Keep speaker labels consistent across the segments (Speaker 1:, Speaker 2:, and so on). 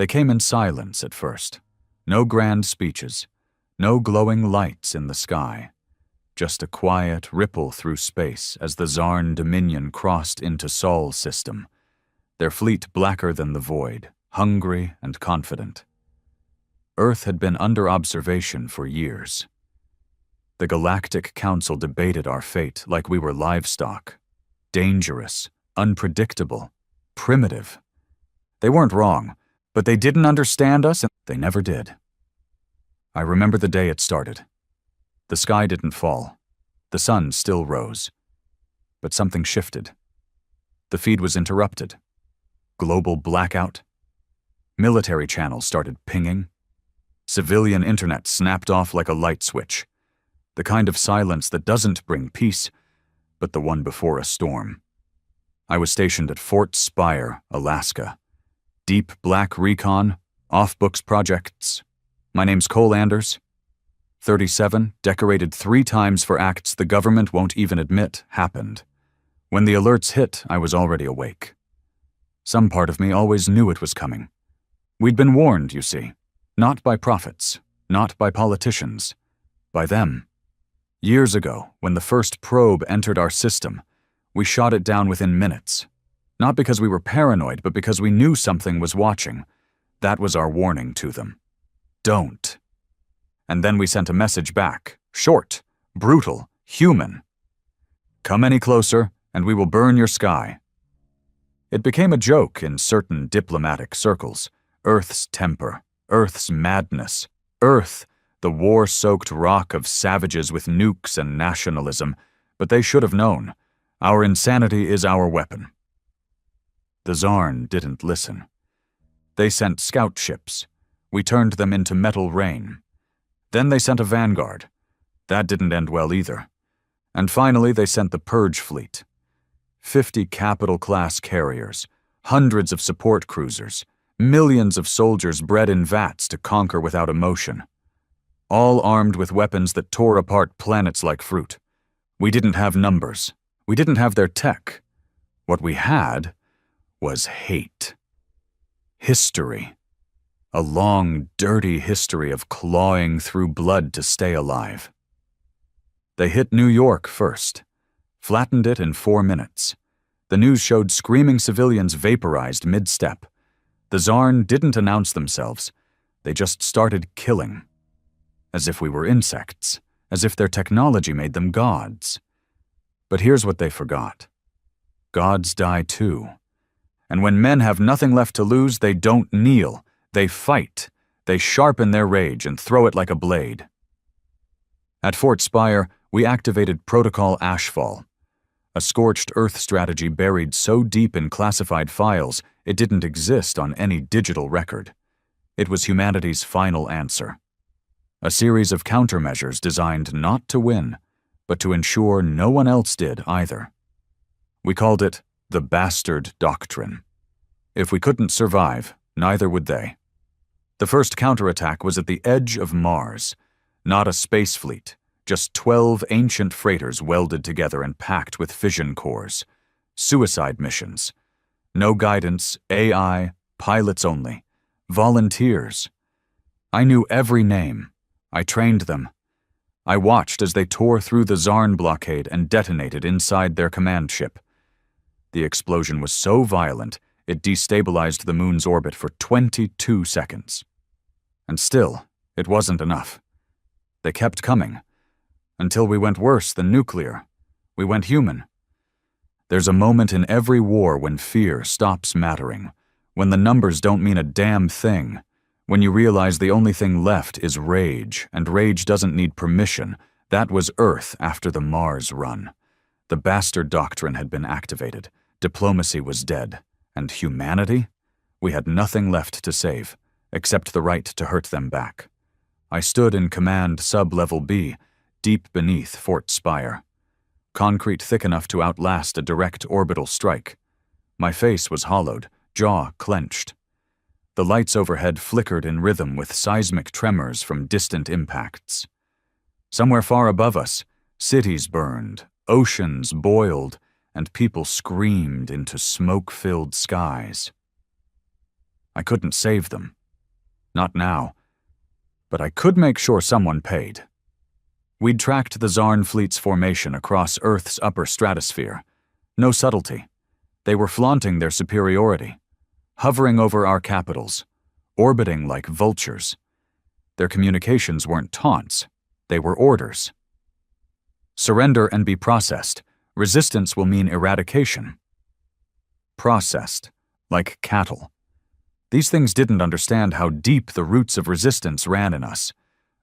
Speaker 1: They came in silence at first. No grand speeches, no glowing lights in the sky. Just a quiet ripple through space as the Zarn Dominion crossed into Sol's system, their fleet blacker than the void, hungry and confident. Earth had been under observation for years. The Galactic Council debated our fate like we were livestock. Dangerous, unpredictable, primitive. They weren't wrong, but they didn't understand us, and they never did. I remember the day it started. The sky didn't fall. The sun still rose. But something shifted. The feed was interrupted. Global blackout. Military channels started pinging. Civilian internet snapped off like a light switch. The kind of silence that doesn't bring peace, but the one before a storm. I was stationed at Fort Spire, Alaska. Deep black recon, off-books projects. My name's Cole Anders. 37, decorated 3 times for acts the government won't even admit happened. When the alerts hit, I was already awake. Some part of me always knew it was coming. We'd been warned, you see. Not by prophets, not by politicians, by them. Years ago, when the first probe entered our system, we shot it down within minutes. Not because we were paranoid, but because we knew something was watching. That was our warning to them. Don't. And then we sent a message back, short, brutal, human. Come any closer, and we will burn your sky. It became a joke in certain diplomatic circles. Earth's temper, Earth's madness, Earth, the war-soaked rock of savages with nukes and nationalism, but they should have known. Our insanity is our weapon. The Zarn didn't listen. They sent scout ships. We turned them into metal rain. Then they sent a vanguard. That didn't end well either. And finally they sent the Purge fleet. 50 capital-class carriers, hundreds of support cruisers, millions of soldiers bred in vats to conquer without emotion. All armed with weapons that tore apart planets like fruit. We didn't have numbers. We didn't have their tech. What we had was hate. History. A long, dirty history of clawing through blood to stay alive. They hit New York first, flattened it in 4 minutes. The news showed screaming civilians vaporized mid-step. The Zarn didn't announce themselves. They just started killing. As if we were insects, as if their technology made them gods. But here's what they forgot. Gods die too. And when men have nothing left to lose, they don't kneel. They fight. They sharpen their rage and throw it like a blade. At Fort Spire, we activated Protocol Ashfall, a scorched earth strategy buried so deep in classified files it didn't exist on any digital record. It was humanity's final answer. A series of countermeasures designed not to win, but to ensure no one else did either. We called it the Bastard Doctrine. If we couldn't survive, neither would they. The first counterattack was at the edge of Mars. Not a space fleet, just 12 ancient freighters welded together and packed with fission cores. Suicide missions. No guidance, AI, pilots only. Volunteers. I knew every name. I trained them. I watched as they tore through the Zarn blockade and detonated inside their command ship. The explosion was so violent, it destabilized the moon's orbit for 22 seconds. And still, it wasn't enough. They kept coming, until we went worse than nuclear. We went human. There's a moment in every war when fear stops mattering, when the numbers don't mean a damn thing, when you realize the only thing left is rage, and rage doesn't need permission. That was Earth after the Mars run. The Bastard Doctrine had been activated. Diplomacy was dead. And humanity? We had nothing left to save, except the right to hurt them back. I stood in Command Sub-Level B, deep beneath Fort Spire. Concrete thick enough to outlast a direct orbital strike. My face was hollowed, jaw clenched. The lights overhead flickered in rhythm with seismic tremors from distant impacts. Somewhere far above us, cities burned, oceans boiled, and people screamed into smoke-filled skies. I couldn't save them. Not now. But I could make sure someone paid. We'd tracked the Zarn fleet's formation across Earth's upper stratosphere. No subtlety. They were flaunting their superiority, hovering over our capitals, orbiting like vultures. Their communications weren't taunts. They were orders. Surrender and be processed. Resistance will mean eradication. Processed, like cattle. These things didn't understand how deep the roots of resistance ran in us.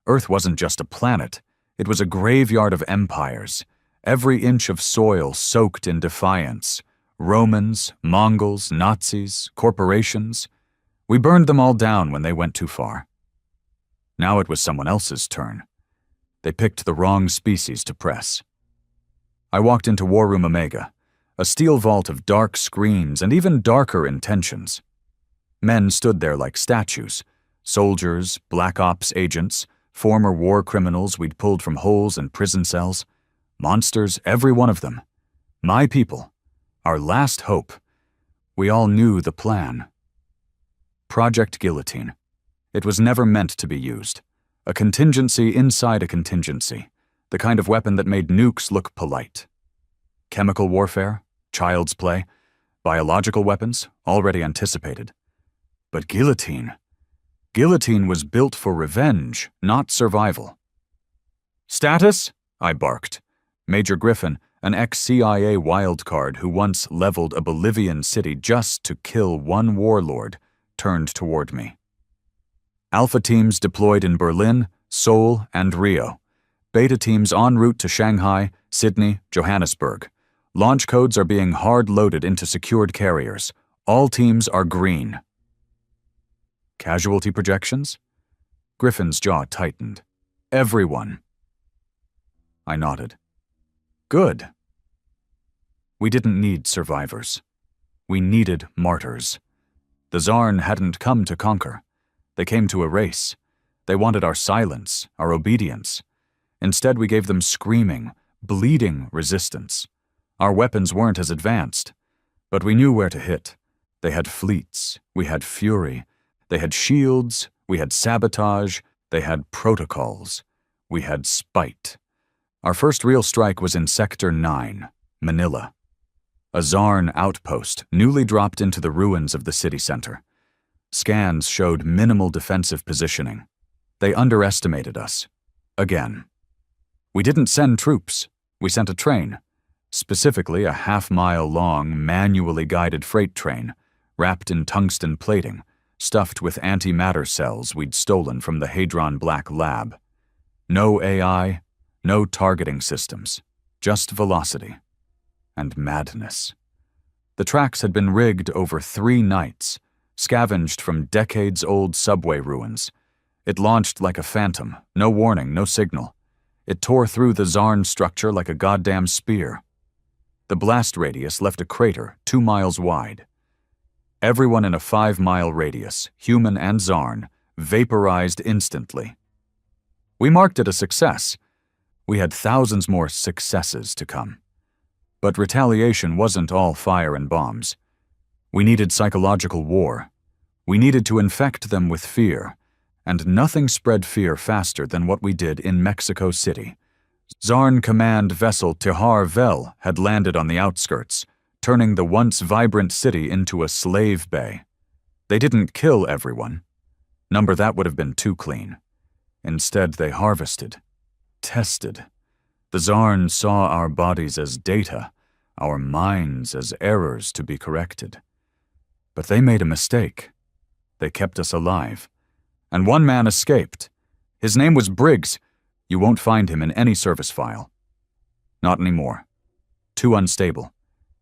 Speaker 1: Earth wasn't just a planet. It was a graveyard of empires, every inch of soil soaked in defiance. Romans, Mongols, Nazis, corporations. We burned them all down when they went too far. Now it was someone else's turn. They picked the wrong species to press. I walked into War Room Omega, a steel vault of dark screens and even darker intentions. Men stood there like statues, soldiers, black ops agents, former war criminals we'd pulled from holes in prison cells. Monsters, every one of them. My people. Our last hope. We all knew the plan. Project Guillotine. It was never meant to be used. A contingency inside a contingency. The kind of weapon that made nukes look polite. Chemical warfare, child's play, biological weapons, already anticipated. But guillotine. Guillotine was built for revenge, not survival. Status? I barked. Major Griffin, an ex-CIA wildcard who once leveled a Bolivian city just to kill one warlord, turned toward me. Alpha teams deployed in Berlin, Seoul, and Rio. Beta teams en route to Shanghai, Sydney, Johannesburg. Launch codes are being hard-loaded into secured carriers. All teams are green. Casualty projections? Griffin's jaw tightened. Everyone. I nodded. Good. We didn't need survivors. We needed martyrs. The Zarn hadn't come to conquer. They came to erase. They wanted our silence, our obedience. Instead, we gave them screaming, bleeding resistance. Our weapons weren't as advanced, but we knew where to hit. They had fleets. We had fury. They had shields. We had sabotage. They had protocols. We had spite. Our first real strike was in Sector 9, Manila. A Zarn outpost, newly dropped into the ruins of the city center. Scans showed minimal defensive positioning. They underestimated us. Again. We didn't send troops. We sent a train. Specifically a half-mile-long, manually guided freight train, wrapped in tungsten plating, stuffed with antimatter cells we'd stolen from the Hadron Black lab. No AI, no targeting systems, just velocity. And madness. The tracks had been rigged over 3 nights, scavenged from decades-old subway ruins. It launched like a phantom, no warning, no signal. It tore through the Zarn structure like a goddamn spear. The blast radius left a crater 2 miles wide. Everyone in a 5-mile radius, human and Zarn, vaporized instantly. We marked it a success. We had thousands more successes to come. But retaliation wasn't all fire and bombs. We needed psychological war. We needed to infect them with fear, and nothing spread fear faster than what we did in Mexico City. Zarn command vessel Tihar Vel had landed on the outskirts, turning the once vibrant city into a slave bay. They didn't kill everyone. Number that would have been too clean. Instead, they harvested, tested. The Zarn saw our bodies as data, our minds as errors to be corrected. But they made a mistake. They kept us alive. And one man escaped. His name was Briggs. You won't find him in any service file. Not anymore. Too unstable.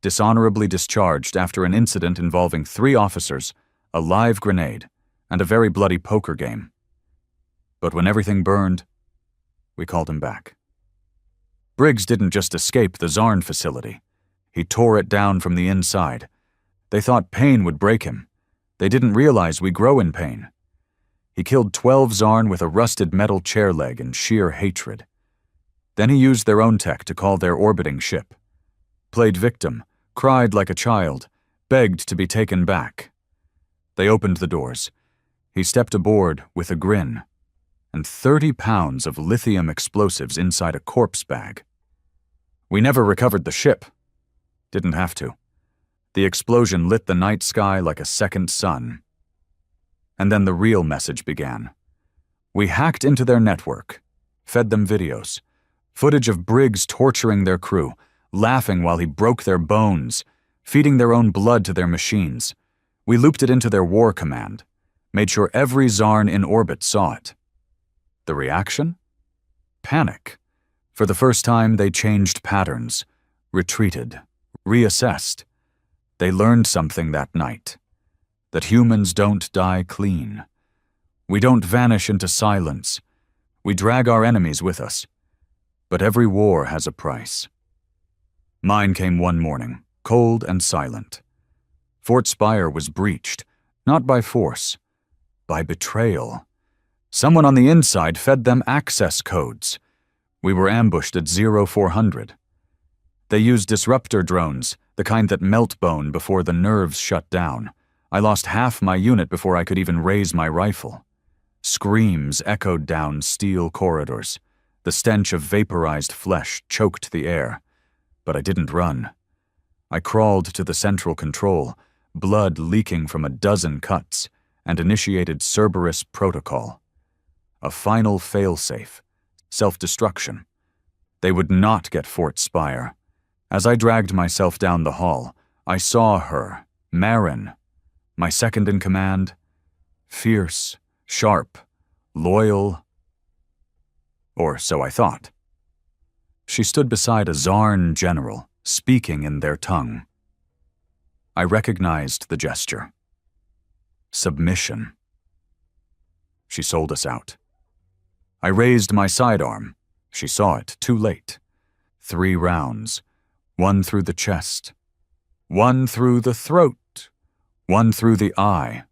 Speaker 1: Dishonorably discharged after an incident involving 3 officers, a live grenade, and a very bloody poker game. But when everything burned, we called him back. Briggs didn't just escape the Zarn facility. He tore it down from the inside. They thought pain would break him. They didn't realize we grow in pain. He killed 12 Zarn with a rusted metal chair leg in sheer hatred. Then he used their own tech to call their orbiting ship. Played victim, cried like a child, begged to be taken back. They opened the doors. He stepped aboard with a grin, and 30 pounds of lithium explosives inside a corpse bag. We never recovered the ship. Didn't have to. The explosion lit the night sky like a second sun. And then the real message began. We hacked into their network, fed them videos, footage of Briggs torturing their crew, laughing while he broke their bones, feeding their own blood to their machines. We looped it into their war command, made sure every Zarn in orbit saw it. The reaction? Panic. For the first time, they changed patterns, retreated, reassessed. They learned something that night, that humans don't die clean. We don't vanish into silence. We drag our enemies with us. But every war has a price. Mine came one morning, cold and silent. Fort Spire was breached, not by force, by betrayal. Someone on the inside fed them access codes. We were ambushed at 0400. They used disruptor drones, the kind that melt bone before the nerves shut down. I lost half my unit before I could even raise my rifle. Screams echoed down steel corridors. The stench of vaporized flesh choked the air. But I didn't run. I crawled to the central control, blood leaking from a dozen cuts, and initiated Cerberus protocol. A final failsafe. Self-destruction. They would not get Fort Spire. As I dragged myself down the hall, I saw her, Marin, my second in command, fierce, sharp, loyal, or so I thought. She stood beside a Zarn general, speaking in their tongue. I recognized the gesture. Submission. She sold us out. I raised my sidearm. She saw it, too late. 3 rounds. 1 through the chest. 1 through the throat. 1 through the eye.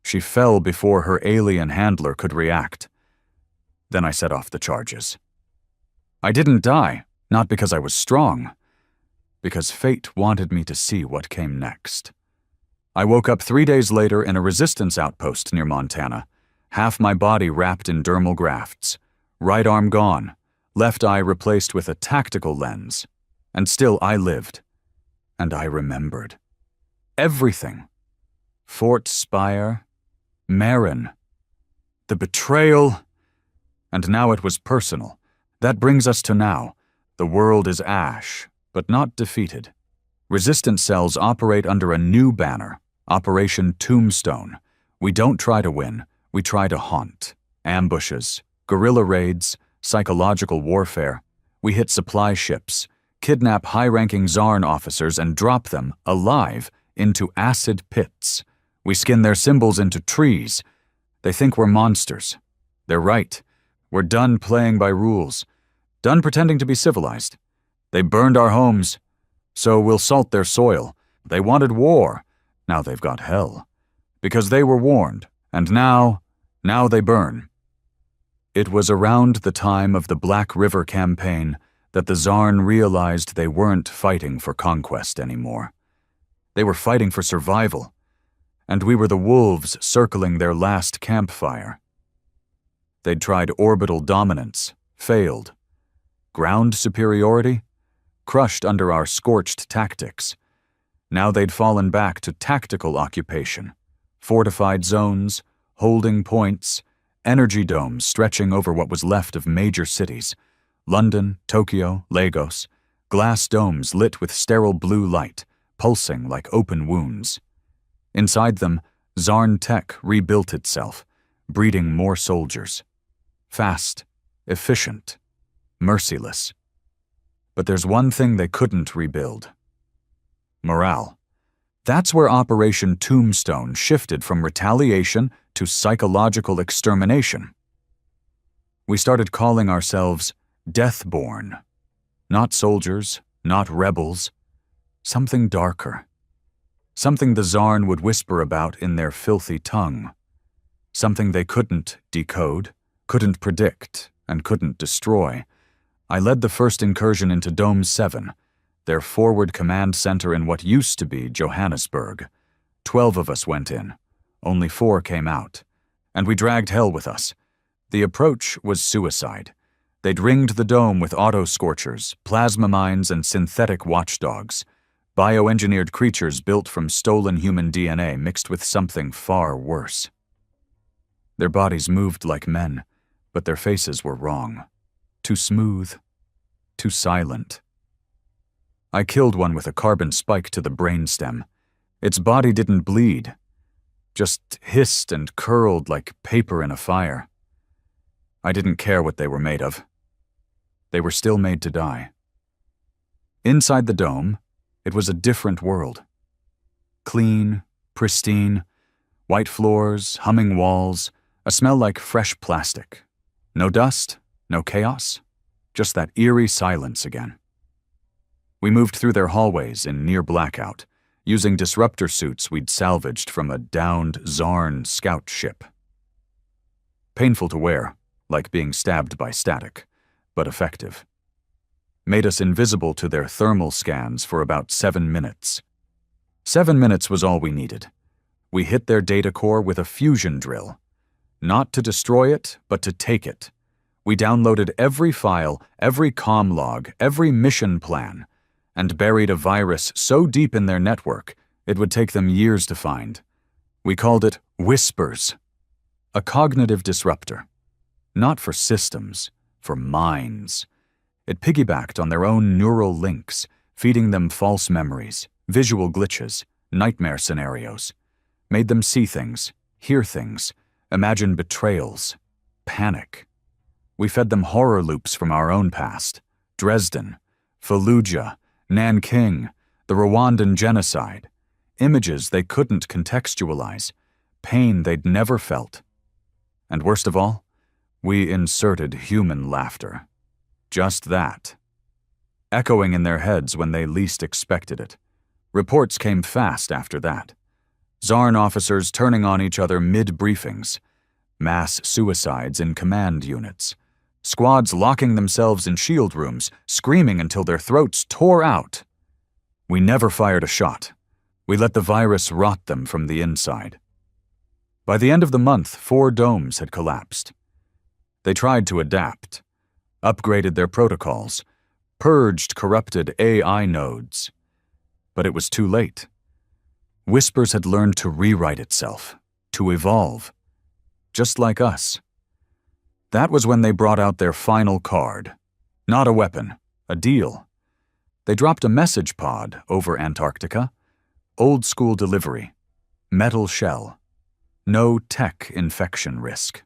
Speaker 1: She fell before her alien handler could react. Then I set off the charges. I didn't die, not because I was strong, because fate wanted me to see what came next. I woke up 3 days later in a resistance outpost near Montana, half my body wrapped in dermal grafts, right arm gone, left eye replaced with a tactical lens. And still I lived. And I remembered. Everything. Fort Spire, Marin, the betrayal, and now it was personal. That brings us to now. The world is ash, but not defeated. Resistance cells operate under a new banner, Operation Tombstone. We don't try to win, we try to haunt. Ambushes, guerrilla raids, psychological warfare. We hit supply ships, kidnap high-ranking Zarn officers and drop them, alive, into acid pits. We skin their symbols into trees. They think we're monsters. They're right. We're done playing by rules. Done pretending to be civilized. They burned our homes, so we'll salt their soil. They wanted war. Now they've got hell. Because they were warned, and now they burn. It was around the time of the Black River campaign that the Zarn realized they weren't fighting for conquest anymore. They were fighting for survival, and we were the wolves circling their last campfire. They'd tried orbital dominance, failed. Ground superiority, crushed under our scorched tactics. Now they'd fallen back to tactical occupation, fortified zones, holding points, energy domes stretching over what was left of major cities. London, Tokyo, Lagos, glass domes lit with sterile blue light, pulsing like open wounds. Inside them, Zarn tech rebuilt itself, breeding more soldiers. Fast, efficient, merciless. But there's one thing they couldn't rebuild. Morale. That's where Operation Tombstone shifted from retaliation to psychological extermination. We started calling ourselves Deathborn. Not soldiers, not rebels. Something darker. Something the Zarn would whisper about in their filthy tongue. Something they couldn't decode, couldn't predict, and couldn't destroy. I led the first incursion into Dome 7, their forward command center in what used to be Johannesburg. 12 of us went in. Only 4 came out. And we dragged hell with us. The approach was suicide. They'd ringed the dome with auto-scorchers, plasma mines, and synthetic watchdogs. Bioengineered creatures built from stolen human DNA mixed with something far worse. Their bodies moved like men, but their faces were wrong. Too smooth, too silent. I killed one with a carbon spike to the brainstem. Its body didn't bleed, just hissed and curled like paper in a fire. I didn't care what they were made of. They were still made to die. Inside the dome, it was a different world. Clean, pristine, white floors, humming walls, a smell like fresh plastic. No dust, no chaos, just that eerie silence again. We moved through their hallways in near blackout, using disruptor suits we'd salvaged from a downed Zarn scout ship. Painful to wear, like being stabbed by static, but effective. Made us invisible to their thermal scans for about 7 minutes. 7 minutes was all we needed. We hit their data core with a fusion drill. Not to destroy it, but to take it. We downloaded every file, every comm log, every mission plan, and buried a virus so deep in their network it would take them years to find. We called it Whispers, a cognitive disruptor. Not for systems, for minds. It piggybacked on their own neural links, feeding them false memories, visual glitches, nightmare scenarios. Made them see things, hear things, imagine betrayals, panic. We fed them horror loops from our own past. Dresden, Fallujah, Nanking, the Rwandan genocide. Images they couldn't contextualize, pain they'd never felt. And worst of all, we inserted human laughter. Just that. Echoing in their heads when they least expected it. Reports came fast after that. Zarn officers turning on each other mid-briefings. Mass suicides in command units. Squads locking themselves in shield rooms, screaming until their throats tore out. We never fired a shot. We let the virus rot them from the inside. By the end of the month, 4 domes had collapsed. They tried to adapt, upgraded their protocols, purged corrupted AI nodes. But it was too late. Whispers had learned to rewrite itself, to evolve, just like us. That was when they brought out their final card. Not a weapon, a deal. They dropped a message pod over Antarctica, old school delivery, metal shell, no tech infection risk.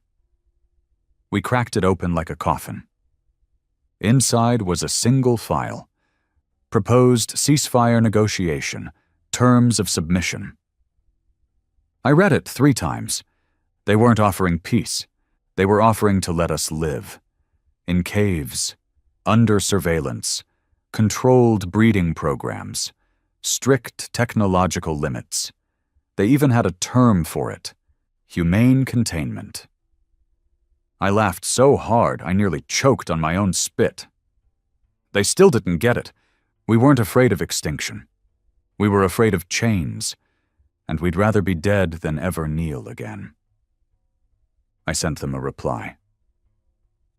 Speaker 1: We cracked it open like a coffin. Inside was a single file. Proposed ceasefire negotiation, terms of submission. I read it 3 times. They weren't offering peace. They were offering to let us live. In caves, under surveillance, controlled breeding programs, strict technological limits. They even had a term for it: humane containment. I laughed so hard I nearly choked on my own spit. They still didn't get it. We weren't afraid of extinction. We were afraid of chains, and we'd rather be dead than ever kneel again. I sent them a reply.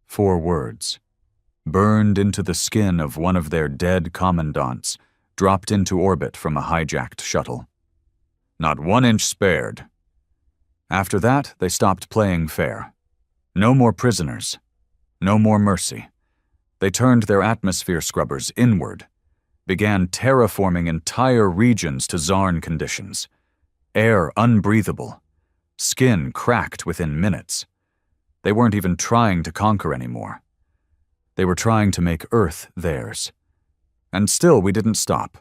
Speaker 1: 4 words, burned into the skin of one of their dead commandants, dropped into orbit from a hijacked shuttle. Not 1 inch spared. After that, they stopped playing fair. No more prisoners. No more mercy. They turned their atmosphere scrubbers inward, began terraforming entire regions to Zarn conditions. Air unbreathable. Skin cracked within minutes. They weren't even trying to conquer anymore. They were trying to make Earth theirs. And still we didn't stop.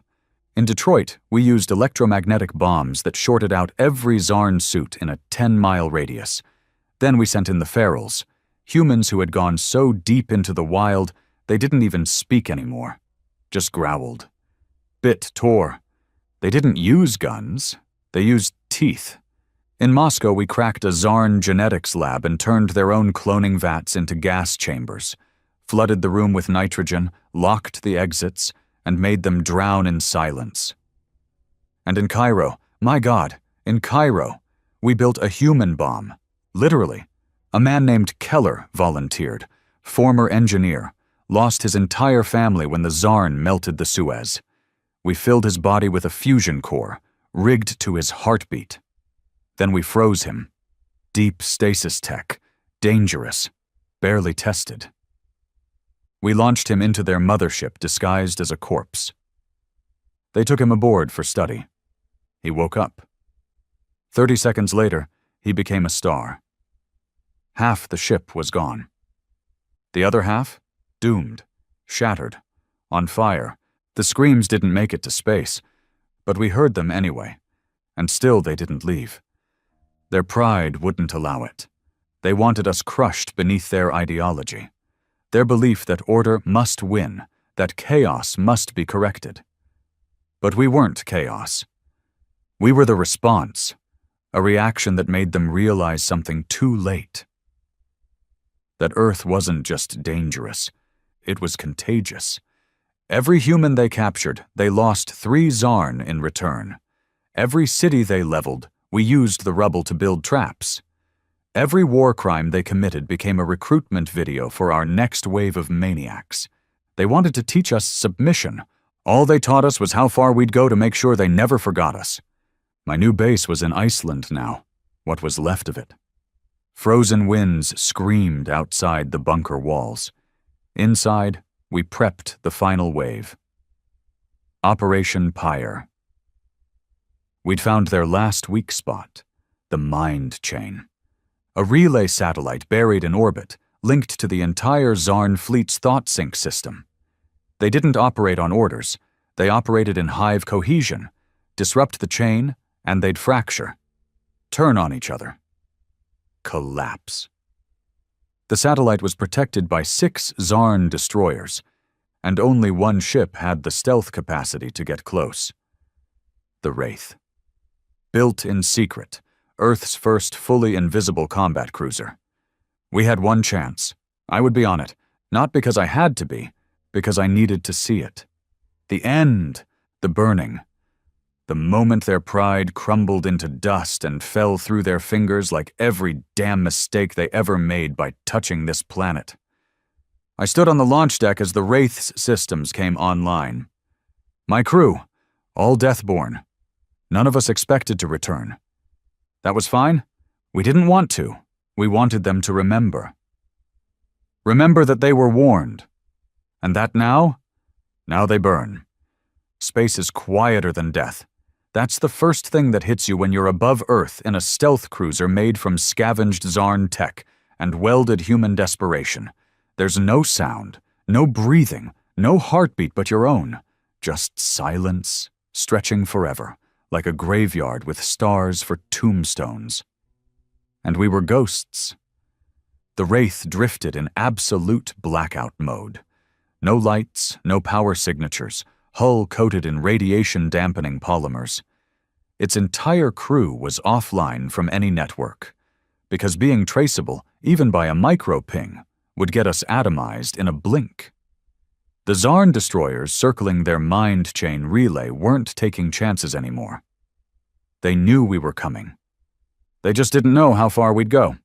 Speaker 1: In Detroit, we used electromagnetic bombs that shorted out every Zarn suit in a 10-mile radius. Then we sent in the ferals, humans who had gone so deep into the wild they didn't even speak anymore, just growled. Bit tore. They didn't use guns, they used teeth. In Moscow, we cracked a Zarn genetics lab and turned their own cloning vats into gas chambers, flooded the room with nitrogen, locked the exits, and made them drown in silence. And in Cairo, my God, In Cairo, we built a human bomb. Literally. A man named Keller volunteered, former engineer, lost his entire family when the Zarn melted the Suez. We filled his body with a fusion core, rigged to his heartbeat. Then we froze him. Deep stasis tech, dangerous, barely tested. We launched him into their mothership disguised as a corpse. They took him aboard for study. He woke up. 30 seconds later, he became a star. Half the ship was gone. The other half? Doomed, shattered, on fire. The screams didn't make it to space, but we heard them anyway, and still they didn't leave. Their pride wouldn't allow it. They wanted us crushed beneath their ideology, their belief that order must win, that chaos must be corrected. But we weren't chaos. We were the response, a reaction that made them realize something too late. That Earth wasn't just dangerous, it was contagious. Every human they captured, they lost 3 Zarn in return. Every city they leveled, we used the rubble to build traps. Every war crime they committed became a recruitment video for our next wave of maniacs. They wanted to teach us submission. All they taught us was how far we'd go to make sure they never forgot us. My new base was in Iceland now, what was left of it. Frozen winds screamed outside the bunker walls. Inside, we prepped the final wave. Operation Pyre. We'd found their last weak spot, the mind chain. A relay satellite buried in orbit, linked to the entire Zarn fleet's thought sync system. They didn't operate on orders. They operated in hive cohesion. Disrupt the chain, and they'd fracture. Turn on each other. Collapse. The satellite was protected by 6 Zarn destroyers, and only one ship had the stealth capacity to get close. The Wraith. Built in secret, Earth's first fully invisible combat cruiser. We had one chance. I would be on it, not because I had to be, because I needed to see it. The end, the burning. The moment their pride crumbled into dust and fell through their fingers like every damn mistake they ever made by touching this planet. I stood on the launch deck as the Wraith's systems came online. My crew, all Deathborn. None of us expected to return. That was fine. We didn't want to. We wanted them to remember. Remember that they were warned. And that now? Now they burn. Space is quieter than death. That's the first thing that hits you when you're above Earth in a stealth cruiser made from scavenged Zarn tech and welded human desperation. There's no sound, no breathing, no heartbeat but your own. Just silence, stretching forever, like a graveyard with stars for tombstones. And we were ghosts. The Wraith drifted in absolute blackout mode. No lights, no power signatures, hull coated in radiation-dampening polymers. Its entire crew was offline from any network, because being traceable, even by a micro-ping, would get us atomized in a blink. The Zarn destroyers circling their mind chain relay weren't taking chances anymore. They knew we were coming. They just didn't know how far we'd go.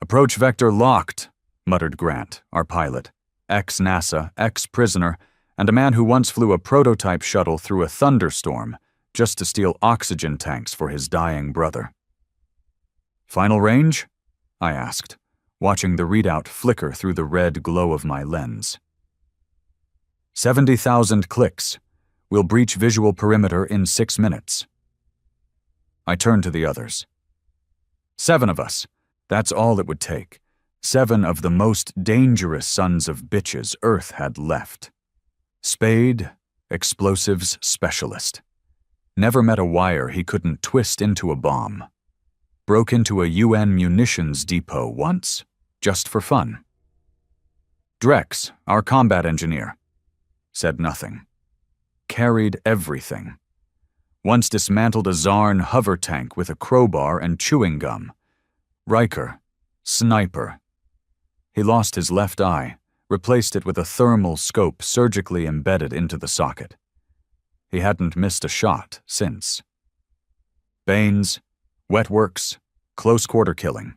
Speaker 1: "Approach vector locked," muttered Grant, our pilot, ex-NASA, ex-prisoner, and a man who once flew a prototype shuttle through a thunderstorm just to steal oxygen tanks for his dying brother. "Final range?" I asked, watching the readout flicker through the red glow of my lens. 70,000 clicks. We'll breach visual perimeter in 6 minutes. I turned to the others. 7 of us. That's all it would take. 7 of the most dangerous sons of bitches Earth had left. Spade, explosives specialist. Never met a wire he couldn't twist into a bomb. Broke into a UN munitions depot once, just for fun. Drex, our combat engineer. Said nothing. Carried everything. Once dismantled a Zarn hover tank with a crowbar and chewing gum. Riker, sniper. He lost his left eye, replaced it with a thermal scope surgically embedded into the socket. He hadn't missed a shot since. Banes, wet works, close-quarter killing.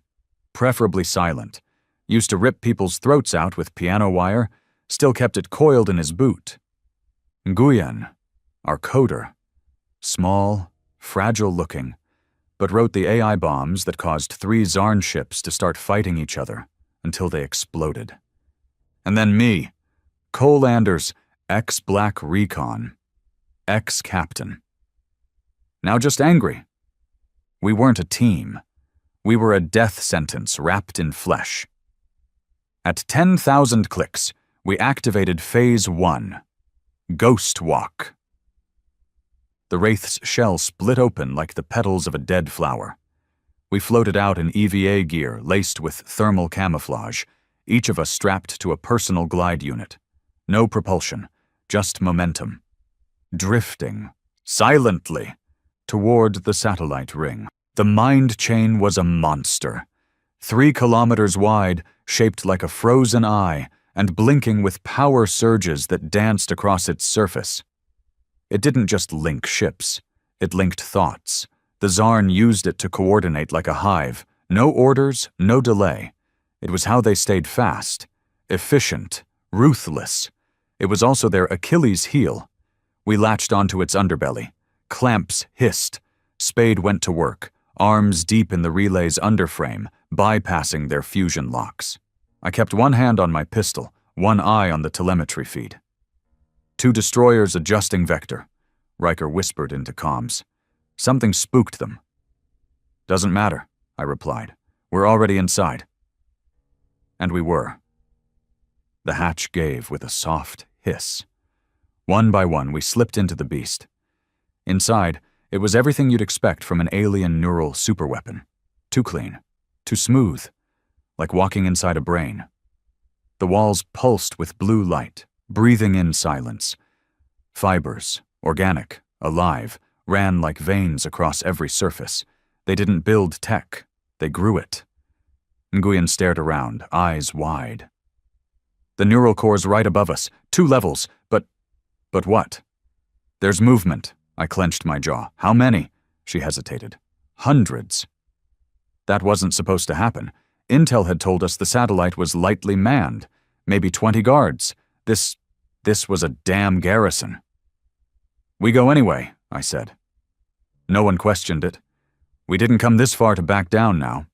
Speaker 1: Preferably silent. Used to rip people's throats out with piano wire, still kept it coiled in his boot. Nguyen, our coder. Small, fragile-looking, but wrote the AI bombs that caused 3 Zarn ships to start fighting each other until they exploded. And then me, Cole Anders, ex-Black Recon, ex-captain. Now just angry. We weren't a team. We were a death sentence wrapped in flesh. At 10,000 clicks, we activated Phase 1, Ghost Walk. The Wraith's shell split open like the petals of a dead flower. We floated out in EVA gear laced with thermal camouflage, each of us strapped to a personal glide unit. No propulsion, just momentum. Drifting, silently, toward the satellite ring. The mind chain was a monster. 3 kilometers wide, shaped like a frozen eye, and blinking with power surges that danced across its surface. It didn't just link ships, it linked thoughts. The Zarn used it to coordinate like a hive. No orders, no delay. It was how they stayed fast, efficient, ruthless. It was also their Achilles heel. We latched onto its underbelly. Clamps hissed. Spade went to work, arms deep in the relay's underframe, bypassing their fusion locks. I kept one hand on my pistol, one eye on the telemetry feed. 2 destroyers adjusting vector, Riker whispered into comms. Something spooked them. Doesn't matter, I replied. We're already inside. And we were. The hatch gave with a soft hiss. One by one, we slipped into the beast. Inside, it was everything you'd expect from an alien neural superweapon. Too clean, too smooth, like walking inside a brain. The walls pulsed with blue light, breathing in silence. Fibers, organic, alive, ran like veins across every surface. They didn't build tech, they grew it. Nguyen stared around, eyes wide. The neural core's right above us, 2 levels, but what? There's movement, I clenched my jaw. How many? She hesitated. Hundreds. That wasn't supposed to happen. Intel had told us the satellite was lightly manned, maybe 20 guards. This was a damn garrison. We go anyway, I said. No one questioned it. We didn't come this far to back down now.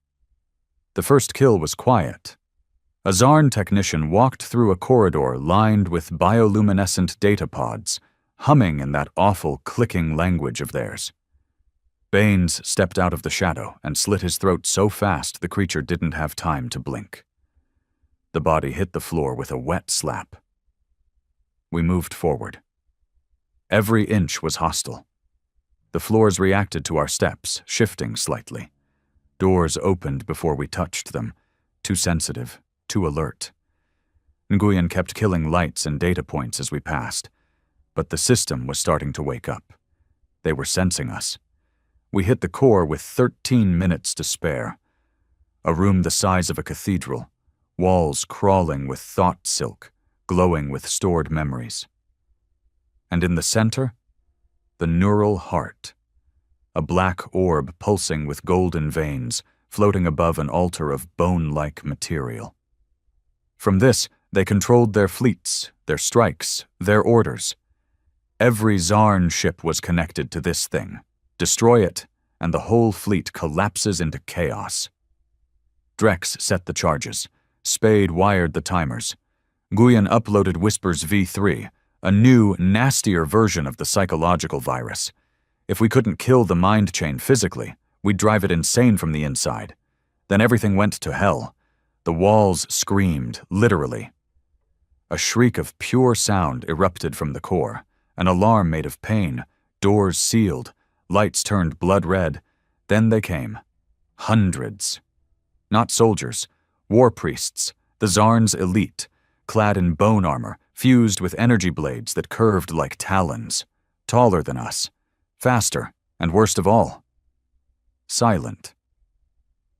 Speaker 1: The first kill was quiet. A Zarn technician walked through a corridor lined with bioluminescent data pods, humming in that awful clicking language of theirs. Baines stepped out of the shadow and slit his throat so fast the creature didn't have time to blink. The body hit the floor with a wet slap. We moved forward. Every inch was hostile. The floors reacted to our steps, shifting slightly. Doors opened before we touched them, too sensitive, too alert. Nguyen kept killing lights and data points as we passed, but the system was starting to wake up. They were sensing us. We hit the core with 13 minutes to spare. A room the size of a cathedral, walls crawling with thought silk, glowing with stored memories. And in the center, the neural heart, a black orb pulsing with golden veins, floating above an altar of bone-like material. From this, they controlled their fleets, their strikes, their orders. Every Zarn ship was connected to this thing. Destroy it, and the whole fleet collapses into chaos. Drex set the charges. Spade wired the timers. Nguyen uploaded Whisper's V3, a new, nastier version of the psychological virus. If we couldn't kill the mind chain physically, we'd drive it insane from the inside. Then everything went to hell. The walls screamed, literally. A shriek of pure sound erupted from the core, an alarm made of pain, doors sealed, lights turned blood red. Then they came. Hundreds. Not soldiers, war priests, the Zarn's elite, clad in bone armor, fused with energy blades that curved like talons, taller than us, faster, and worst of all, silent.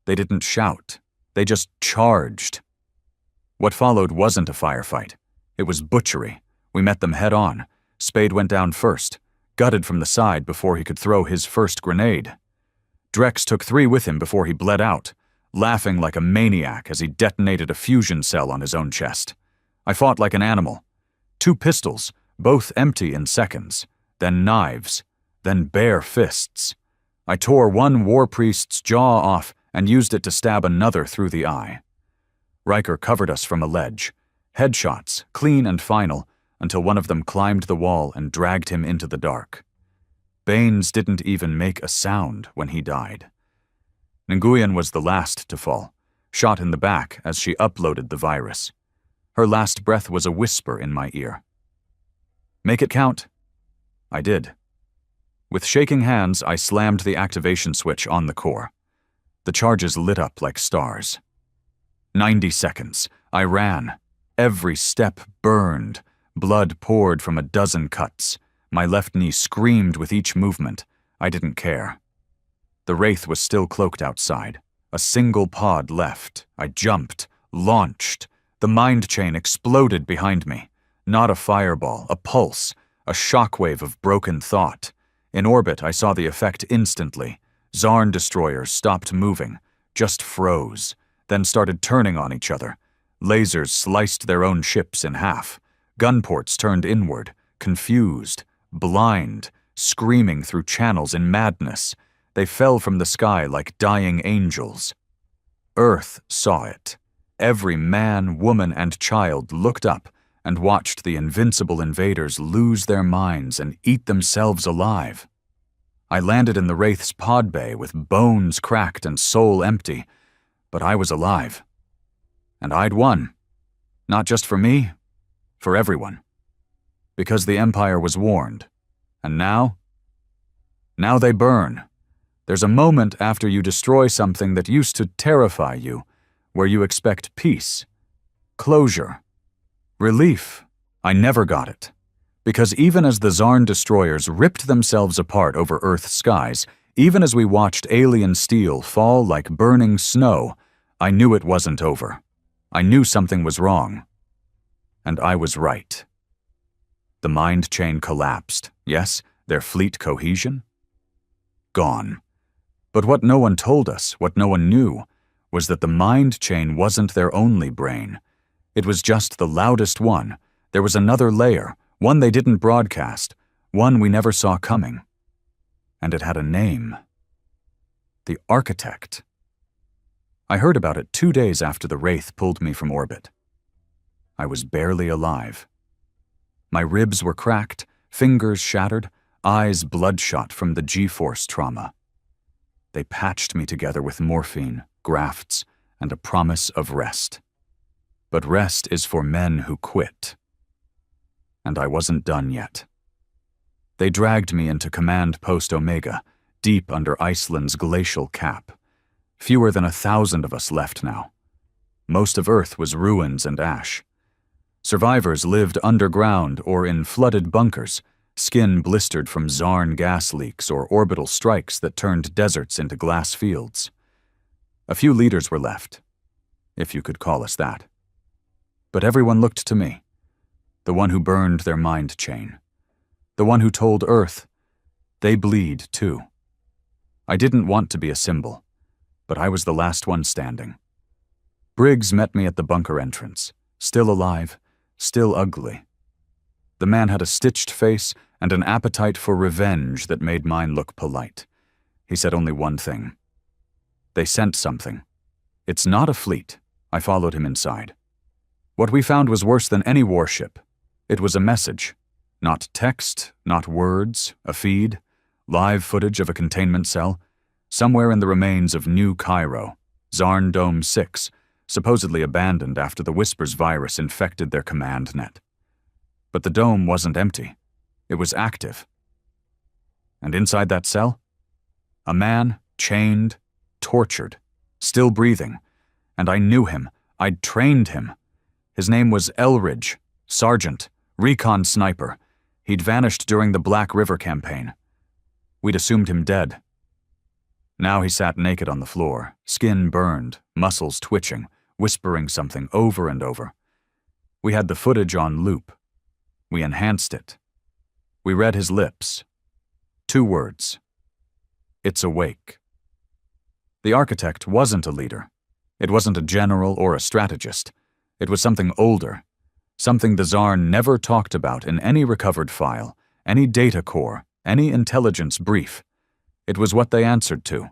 Speaker 1: They didn't shout, they just charged. What followed wasn't a firefight. It was butchery. We met them head on. Spade went down first, gutted from the side before he could throw his first grenade. Drex took 3 with him before he bled out, laughing like a maniac as he detonated a fusion cell on his own chest. I fought like an animal. 2 pistols, both empty in seconds, then knives, then bare fists. I tore one war priest's jaw off and used it to stab another through the eye. Riker covered us from a ledge. Headshots, clean and final, until one of them climbed the wall and dragged him into the dark. Baines didn't even make a sound when he died. Nguyen was the last to fall, shot in the back as she uploaded the virus. Her last breath was a whisper in my ear. "Make it count." I did. With shaking hands, I slammed the activation switch on the core. The charges lit up like stars. 90 seconds. I ran. Every step burned. Blood poured from a dozen cuts. My left knee screamed with each movement. I didn't care. The Wraith was still cloaked outside. A single pod left. I jumped, launched. The mind chain exploded behind me. Not a fireball, a pulse, a shockwave of broken thought. In orbit, I saw the effect instantly. Zarn destroyers stopped moving, just froze, then started turning on each other. Lasers sliced their own ships in half. Gunports turned inward, confused, blind, screaming through channels in madness. They fell from the sky like dying angels. Earth saw it. Every man, woman, and child looked up and watched the invincible invaders lose their minds and eat themselves alive. I landed in the Wraith's pod bay with bones cracked and soul empty, but I was alive. And I'd won. Not just for me, for everyone. Because the Empire was warned. And now? Now they burn. There's a moment after you destroy something that used to terrify you, where you expect peace, closure, relief. I never got it. Because even as the Zarn destroyers ripped themselves apart over Earth's skies, even as we watched alien steel fall like burning snow, I knew it wasn't over. I knew something was wrong. And I was right. The mind chain collapsed. Yes, their fleet cohesion? Gone. But what no one told us, what no one knew, was that the mind chain wasn't their only brain. It was just the loudest one. There was another layer, one they didn't broadcast, one we never saw coming. And it had a name. The Architect. I heard about it 2 days after the Wraith pulled me from orbit. I was barely alive. My ribs were cracked, fingers shattered, eyes bloodshot from the G-force trauma. They patched me together with morphine, grafts, and a promise of rest. But rest is for men who quit. And I wasn't done yet. They dragged me into Command Post Omega, deep under Iceland's glacial cap. Fewer than 1,000 of us left now. Most of Earth was ruins and ash. Survivors lived underground or in flooded bunkers, skin blistered from Zarn gas leaks or orbital strikes that turned deserts into glass fields. A few leaders were left, if you could call us that. But everyone looked to me, the one who burned their mind chain, the one who told Earth, they bleed too. I didn't want to be a symbol, but I was the last one standing. Briggs met me at the bunker entrance, still alive, still ugly. The man had a stitched face and an appetite for revenge that made mine look polite. He said only one thing. They sent something. It's not a fleet. I followed him inside. What we found was worse than any warship. It was a message. Not text, not words, a feed, live footage of a containment cell, somewhere in the remains of New Cairo, Zarn Dome 6, supposedly abandoned after the Whispers virus infected their command net. But the dome wasn't empty. It was active. And inside that cell? A man, chained, tortured, still breathing. And I knew him. I'd trained him. His name was Elridge, Sergeant, recon sniper. He'd vanished during the Black River campaign. We'd assumed him dead. Now he sat naked on the floor, skin burned, muscles twitching, whispering something over and over. We had the footage on loop. We enhanced it. We read his lips. 2 words. It's awake. The architect wasn't a leader. It wasn't a general or a strategist. It was something older, something the Tsar never talked about in any recovered file, any data core, any intelligence brief. It was what they answered to.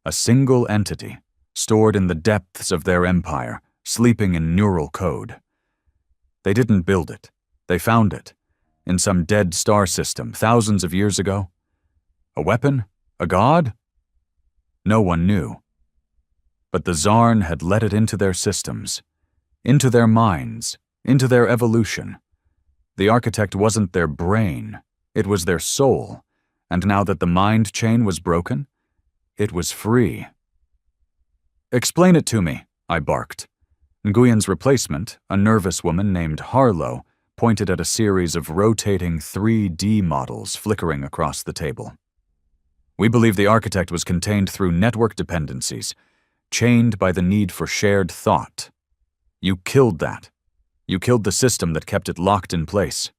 Speaker 1: A single entity, stored in the depths of their empire, sleeping in neural code. They didn't build it. They found it. In some dead star system thousands of years ago. A weapon? A god? No one knew. But the Tsar had let it into their systems, into their minds, into their evolution. The architect wasn't their brain, it was their soul, and now that the mind chain was broken, it was free. "Explain it to me," I barked. Nguyin's replacement, a nervous woman named Harlow, pointed at a series of rotating 3D models flickering across the table. "We believe the architect was contained through network dependencies, chained by the need for shared thought. You killed that. You killed the system that kept it locked in place."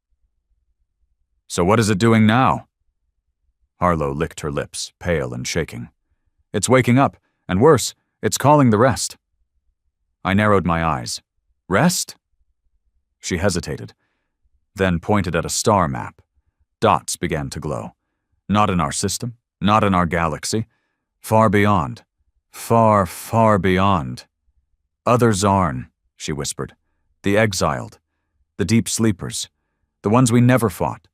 Speaker 1: "So what is it doing now?" Harlow licked her lips, pale and shaking. "It's waking up, and worse, it's calling the rest." I narrowed my eyes. "Rest?" She hesitated, then pointed at a star map. Dots began to glow. Not in our system, not in our galaxy. Far beyond. Far, far beyond. "Other Zarn," she whispered. "The exiled. The deep sleepers. The ones we never fought.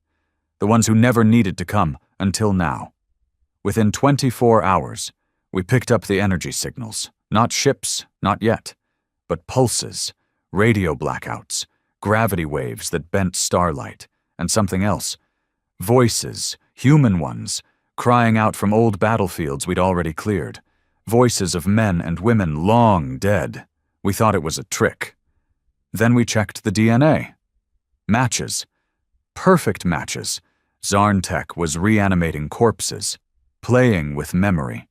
Speaker 1: The ones who never needed to come until now. Within 24 hours, we picked up the energy signals. Not ships, not yet. But pulses, radio blackouts, gravity waves that bent starlight, and something else. Voices, human ones, crying out from old battlefields we'd already cleared. Voices of men and women long dead. We thought it was a trick. Then we checked the DNA. Matches. Perfect matches. Zarntech was reanimating corpses, playing with memory,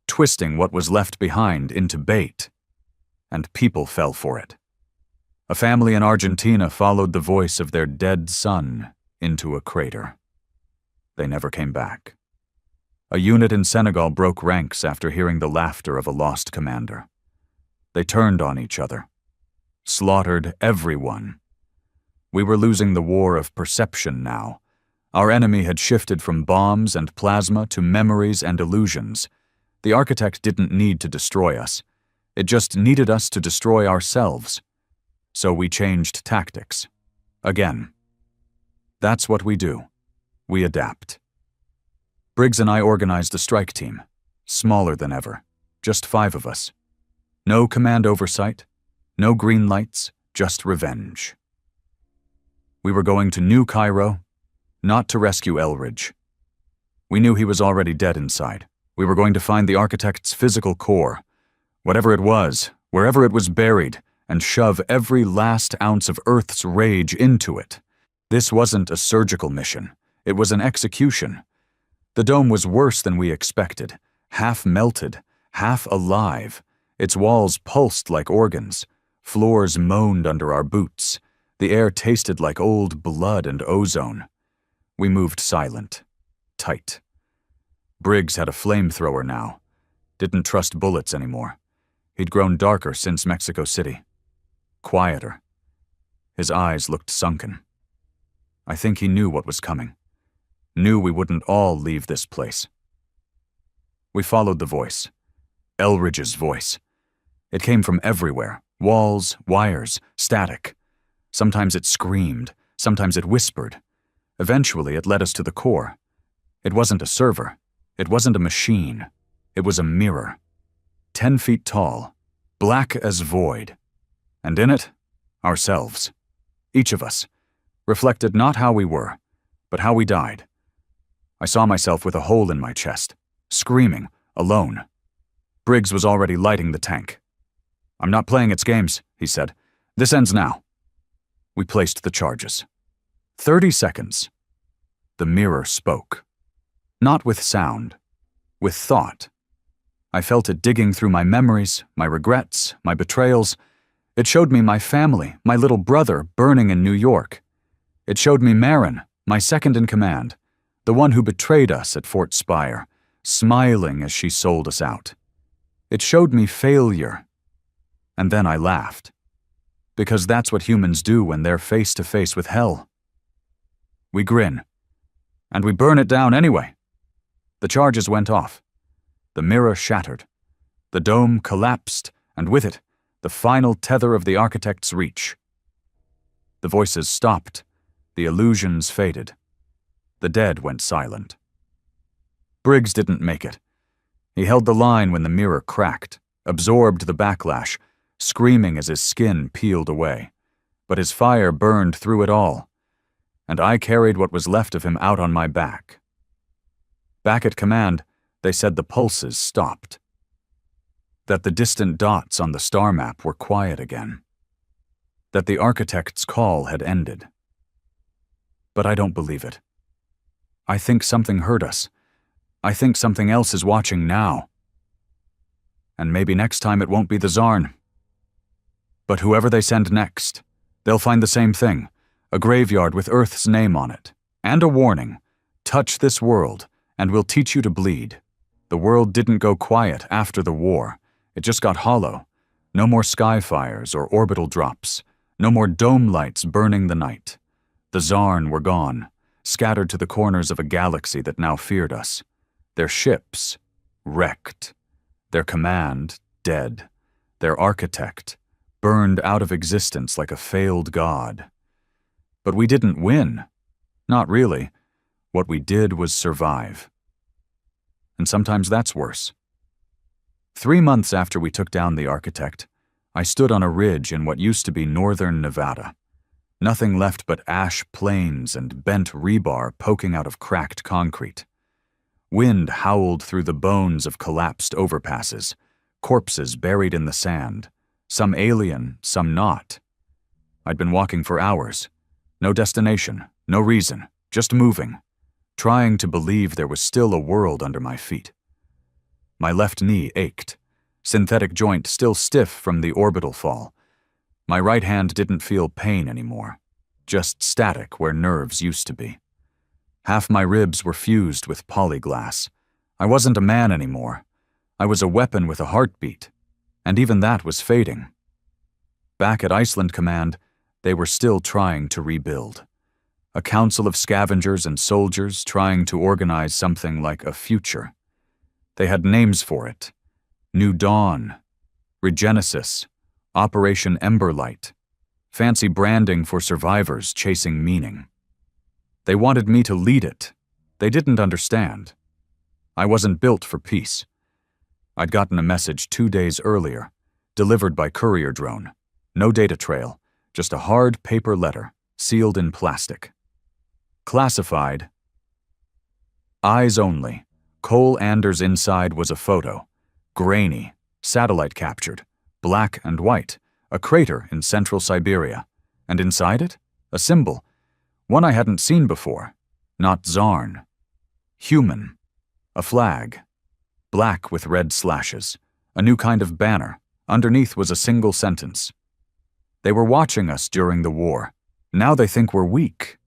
Speaker 1: twisting what was left behind into bait. And people fell for it. A family in Argentina followed the voice of their dead son into a crater. They never came back. A unit in Senegal broke ranks after hearing the laughter of a lost commander. They turned on each other, slaughtered everyone. We were losing the war of perception now. Our enemy had shifted from bombs and plasma to memories and illusions. The architect didn't need to destroy us. It just needed us to destroy ourselves. So we changed tactics. Again. That's what we do. We adapt. Briggs and I organized a strike team, smaller than ever, just 5 of us. No command oversight, no green lights, just revenge. We were going to New Cairo, not to rescue Elridge. We knew he was already dead inside. We were going to find the architect's physical core, whatever it was, wherever it was buried, and shove every last ounce of Earth's rage into it. This wasn't a surgical mission. It was an execution. The dome was worse than we expected, half melted, half alive. Its walls pulsed like organs. Floors moaned under our boots. The air tasted like old blood and ozone. We moved silent, tight. Briggs had a flamethrower now. Didn't trust bullets anymore. He'd grown darker since Mexico City. Quieter. His eyes looked sunken. I think he knew what was coming. Knew we wouldn't all leave this place. We followed the voice. Elridge's voice. It came from everywhere. Walls, wires, static. Sometimes it screamed. Sometimes it whispered. Eventually, it led us to the core. It wasn't a server. It wasn't a machine. It was a mirror. 10 feet tall. Black as void. And in it, ourselves. Each of us. Reflected not how we were, but how we died. I saw myself with a hole in my chest, screaming, alone. Briggs was already lighting the tank. "I'm not playing its games," he said. "This ends now." We placed the charges. 30 seconds. The mirror spoke. Not with sound, with thought. I felt it digging through my memories, my regrets, my betrayals. It showed me my family, my little brother, burning in New York. It showed me Marin, my second in command, the one who betrayed us at Fort Spire, smiling as she sold us out. It showed me failure. And then I laughed. Because that's what humans do when they're face to face with hell. We grin. And we burn it down anyway. The charges went off. The mirror shattered. The dome collapsed, and with it, the final tether of the architect's reach. The voices stopped. The illusions faded. The dead went silent. Briggs didn't make it. He held the line when the mirror cracked, absorbed the backlash, screaming as his skin peeled away. But his fire burned through it all, and I carried what was left of him out on my back. Back at command, they said the pulses stopped. That the distant dots on the star map were quiet again. That the architect's call had ended. But I don't believe it. I think something heard us. I think something else is watching now. And maybe next time it won't be the Zarn. But whoever they send next, they'll find the same thing, a graveyard with Earth's name on it, and a warning, touch this world, and we'll teach you to bleed. The world didn't go quiet after the war. It just got hollow. No more sky fires or orbital drops. No more dome lights burning the night. The Zarn were gone, scattered to the corners of a galaxy that now feared us. Their ships, wrecked. Their command, dead. Their architect, burned out of existence like a failed god. But we didn't win. Not really. What we did was survive. And sometimes that's worse. 3 months after we took down the architect, I stood on a ridge in what used to be northern Nevada. Nothing left but ash plains and bent rebar poking out of cracked concrete. Wind howled through the bones of collapsed overpasses, corpses buried in the sand, some alien, some not. I'd been walking for hours. No destination, no reason, just moving, trying to believe there was still a world under my feet. My left knee ached, synthetic joint still stiff from the orbital fall. My right hand didn't feel pain anymore, just static where nerves used to be. Half my ribs were fused with polyglass. I wasn't a man anymore. I was a weapon with a heartbeat, and even that was fading. Back at Iceland Command, they were still trying to rebuild. A council of scavengers and soldiers trying to organize something like a future. They had names for it. New Dawn, Regenesis, Operation Emberlight, fancy branding for survivors chasing meaning. They wanted me to lead it. They didn't understand. I wasn't built for peace. I'd gotten a message 2 days earlier, delivered by courier drone. No data trail, just a hard paper letter, sealed in plastic. Classified. Eyes only. Cole Anders' inside was a photo. Grainy, satellite captured, black and white, a crater in central Siberia. And inside it, a symbol, one I hadn't seen before. Not Zarn. Human. A flag. Black with red slashes. A new kind of banner. Underneath was a single sentence. They were watching us during the war. Now they think we're weak.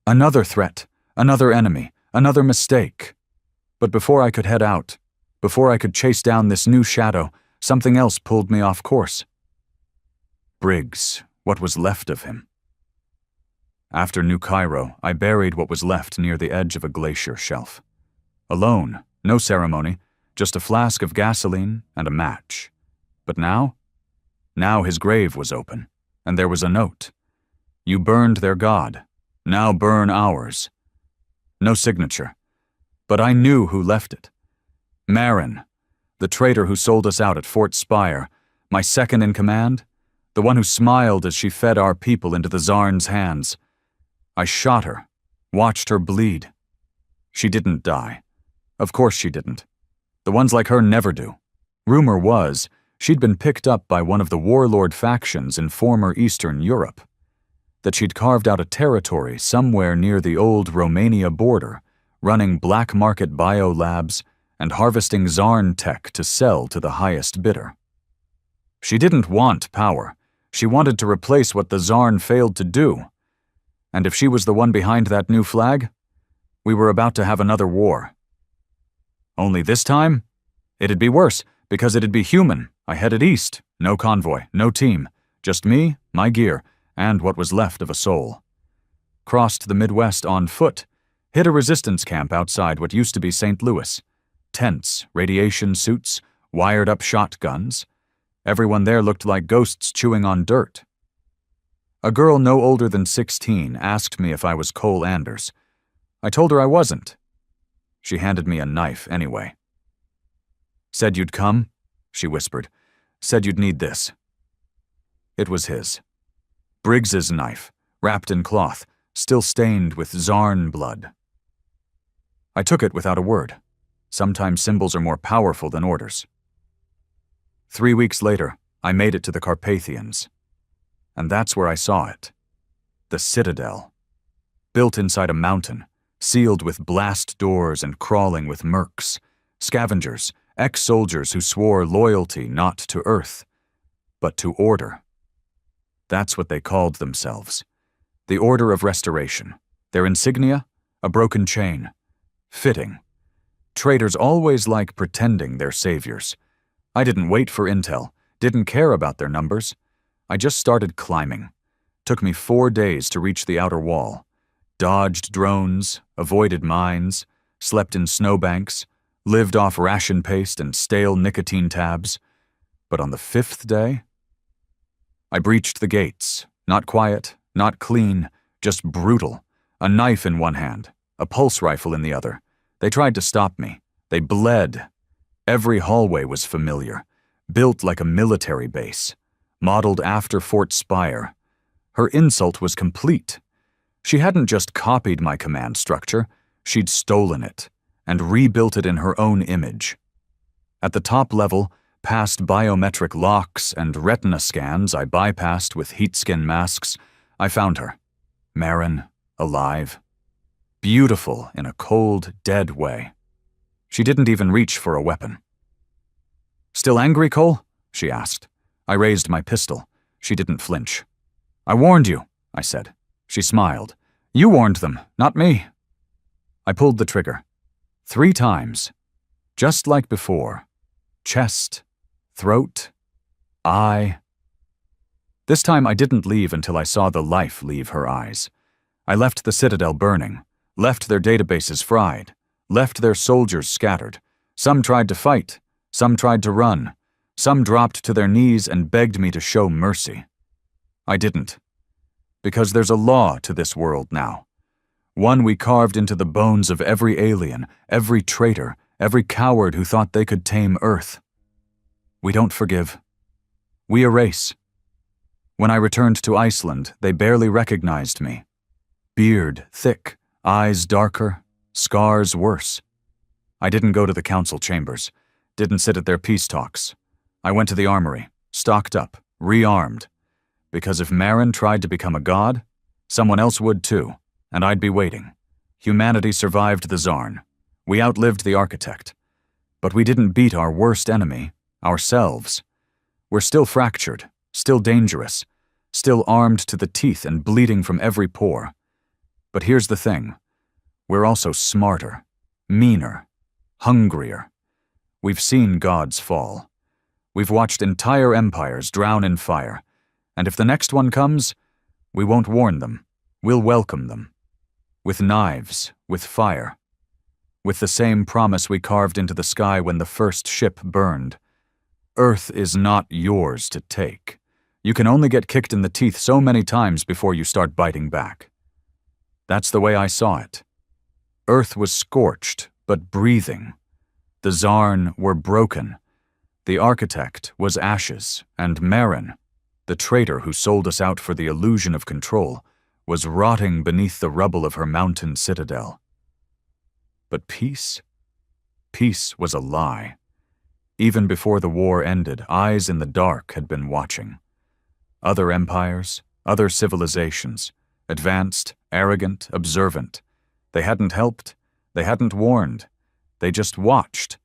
Speaker 1: Another threat, another enemy, another mistake. But before I could head out, before I could chase down this new shadow, something else pulled me off course. Briggs, what was left of him. After New Cairo, I buried what was left near the edge of a glacier shelf. Alone, no ceremony, just a flask of gasoline and a match. But now? Now his grave was open, and there was a note. You burned their god. Now burn ours. No signature. But I knew who left it. Marin, the traitor who sold us out at Fort Spire, my second in command, the one who smiled as she fed our people into the Zarn's hands. I shot her, watched her bleed. She didn't die. Of course she didn't. The ones like her never do. Rumor was, she'd been picked up by one of the warlord factions in former Eastern Europe. That she'd carved out a territory somewhere near the old Romania border, running black market biolabs and harvesting Zarn tech to sell to the highest bidder. She didn't want power. She wanted to replace what the Zarn failed to do. And if she was the one behind that new flag, we were about to have another war. Only this time, it'd be worse, Because it'd be human, I headed east. No convoy, no team. Just me, my gear, and what was left of a soul. Crossed the Midwest on foot. Hit a resistance camp outside what used to be St. Louis. Tents, radiation suits, wired-up shotguns. Everyone there looked like ghosts chewing on dirt. A girl no older than 16 asked me if I was Cole Anders. I told her I wasn't. She handed me a knife anyway. "Said you'd come?" she whispered. "Said you'd need this." It was his. Briggs's knife, wrapped in cloth, still stained with Zarn blood. I took it without a word. Sometimes symbols are more powerful than orders. 3 weeks later, I made it to the Carpathians. And that's where I saw it. The Citadel. Built inside a mountain, sealed with blast doors and crawling with mercs, scavengers, ex-soldiers who swore loyalty not to Earth, but to order. That's what they called themselves. The Order of Restoration. Their insignia? A broken chain. Fitting. Traitors always like pretending they're saviors. I didn't wait for intel, didn't care about their numbers. I just started climbing. Took me 4 days to reach the outer wall. Dodged drones, avoided mines, slept in snowbanks, lived off ration paste and stale nicotine tabs. But on the 5th day, I breached the gates. Not quiet, not clean, just brutal. A knife in one hand, a pulse rifle in the other. They tried to stop me. They bled. Every hallway was familiar, built like a military base, modeled after Fort Spire. Her insult was complete. She hadn't just copied my command structure, she'd stolen it and rebuilt it in her own image. At the top level, past biometric locks and retina scans I bypassed with heat-skin masks, I found her. Marin, alive. Beautiful in a cold, dead way. She didn't even reach for a weapon. "Still angry, Cole?" she asked. I raised my pistol. She didn't flinch. "I warned you," I said. She smiled. "You warned them, not me." I pulled the trigger. 3 times. Just like before. Chest, throat, eye. This time I didn't leave until I saw the life leave her eyes. I left the Citadel burning, left their databases fried, left their soldiers scattered. Some tried to fight, some tried to run, some dropped to their knees and begged me to show mercy. I didn't. Because there's a law to this world now. One we carved into the bones of every alien, every traitor, every coward who thought they could tame Earth. We don't forgive. We erase. When I returned to Iceland, they barely recognized me. Beard thick, eyes darker, scars worse. I didn't go to the council chambers, didn't sit at their peace talks. I went to the armory, stocked up, rearmed. Because if Marin tried to become a god, someone else would too, and I'd be waiting. Humanity survived the Zarn. We outlived the architect. But we didn't beat our worst enemy, ourselves. We're still fractured, still dangerous, still armed to the teeth and bleeding from every pore. But here's the thing. We're also smarter, meaner, hungrier. We've seen gods fall. We've watched entire empires drown in fire. And if the next one comes, we won't warn them. We'll welcome them. With knives, with fire. With the same promise we carved into the sky when the first ship burned. Earth is not yours to take. You can only get kicked in the teeth so many times before you start biting back. That's the way I saw it. Earth was scorched, but breathing. The Zarn were broken. The architect was ashes, and Marin, the traitor who sold us out for the illusion of control, was rotting beneath the rubble of her mountain citadel. But peace? Peace was a lie. Even before the war ended, eyes in the dark had been watching. Other empires, other civilizations, advanced, arrogant, observant. They hadn't helped, they hadn't warned, they just watched,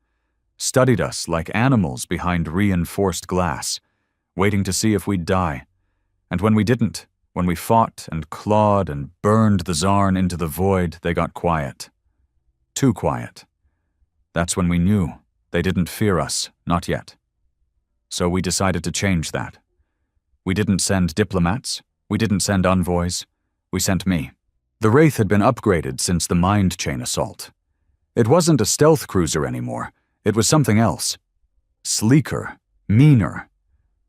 Speaker 1: studied us like animals behind reinforced glass, waiting to see if we'd die. And when we didn't, when we fought and clawed and burned the Zarn into the void, they got quiet. Too quiet. That's when we knew they didn't fear us, not yet. so we decided to change that. We didn't send diplomats. We didn't send envoys. We sent me. The Wraith had been upgraded since the Mind Chain assault. It wasn't a stealth cruiser anymore. It was something else. Sleeker, meaner.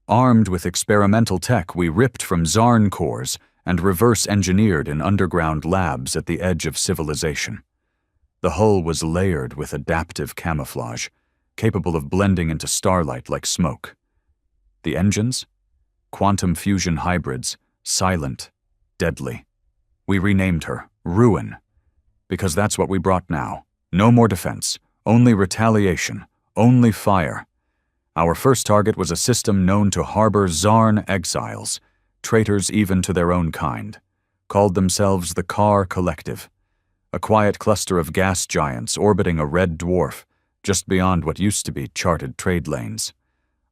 Speaker 1: Armed with experimental tech we ripped from Zarn cores and reverse-engineered in underground labs at the edge of civilization. The hull was layered with adaptive camouflage, capable of blending into starlight like smoke. The engines? Quantum fusion hybrids, silent, deadly. We renamed her Ruin, because that's what we brought now. No more defense, only retaliation, only fire. Our first target was a system known to harbor Zarn exiles, traitors even to their own kind, called themselves the Car Collective, a quiet cluster of gas giants orbiting a red dwarf just beyond what used to be charted trade lanes.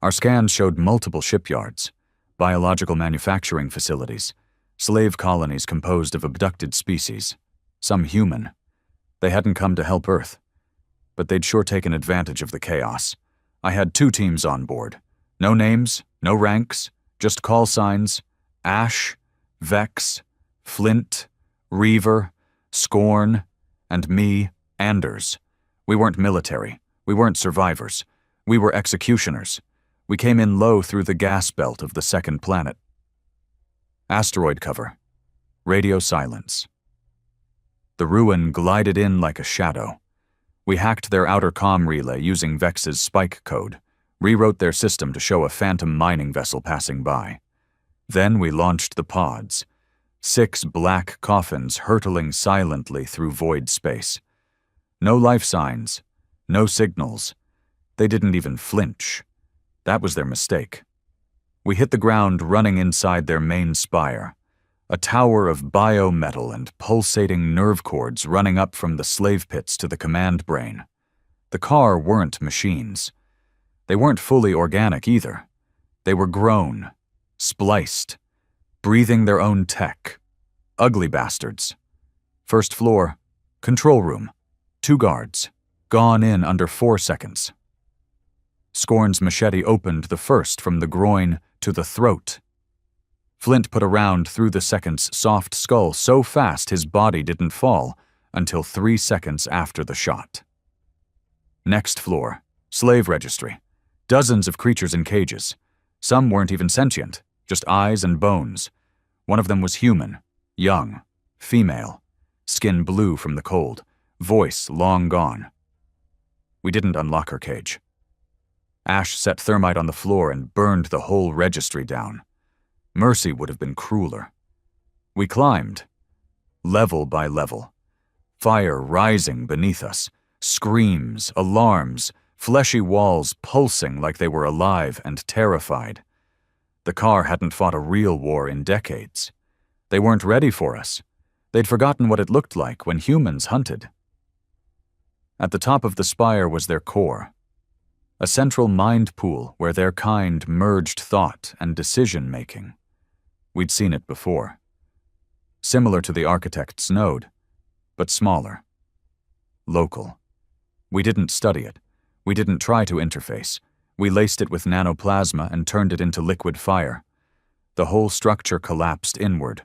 Speaker 1: Our scans showed multiple shipyards, biological manufacturing facilities, slave colonies composed of abducted species, some human. They hadn't come to help Earth, but they'd sure taken advantage of the chaos. I had 2 teams on board. No names, no ranks, just call signs: Ash, Vex, Flint, Reaver, Scorn, and me, Anders. We weren't military. We weren't survivors. We were executioners. We came in low through the gas belt of the second planet. Asteroid cover. Radio silence. The Ruin glided in like a shadow. We hacked their outer comm relay using Vex's spike code, rewrote their system to show a phantom mining vessel passing by. Then we launched the pods, 6 black coffins hurtling silently through void space. No life signs, no signals. They didn't even flinch. That was their mistake. We hit the ground running inside their main spire, a tower of biometal and pulsating nerve cords running up from the slave pits to the command brain. The car weren't machines. They weren't fully organic either. They were grown, spliced, breathing their own tech. Ugly bastards. First floor, control room, 2 guards, gone in under 4 seconds. Scorn's machete opened the first from the groin to the throat. Flint put a round through the second's soft skull so fast his body didn't fall until 3 seconds after the shot. Next floor, slave registry. Dozens of creatures in cages. Some weren't even sentient, just eyes and bones. One of them was human, young, female, skin blue from the cold, voice long gone. We didn't unlock her cage. Ash set thermite on the floor and burned the whole registry down. Mercy would have been crueler. We climbed, level by level. Fire rising beneath us, screams, alarms, fleshy walls pulsing like they were alive and terrified. The car hadn't fought a real war in decades. They weren't ready for us. They'd forgotten what it looked like when humans hunted. At the top of the spire was their core, a central mind pool where their kind merged thought and decision-making. We'd seen it before. Similar to the architect's node, but smaller. Local. We didn't study it. We didn't try to interface. We laced it with nanoplasma and turned it into liquid fire. The whole structure collapsed inward,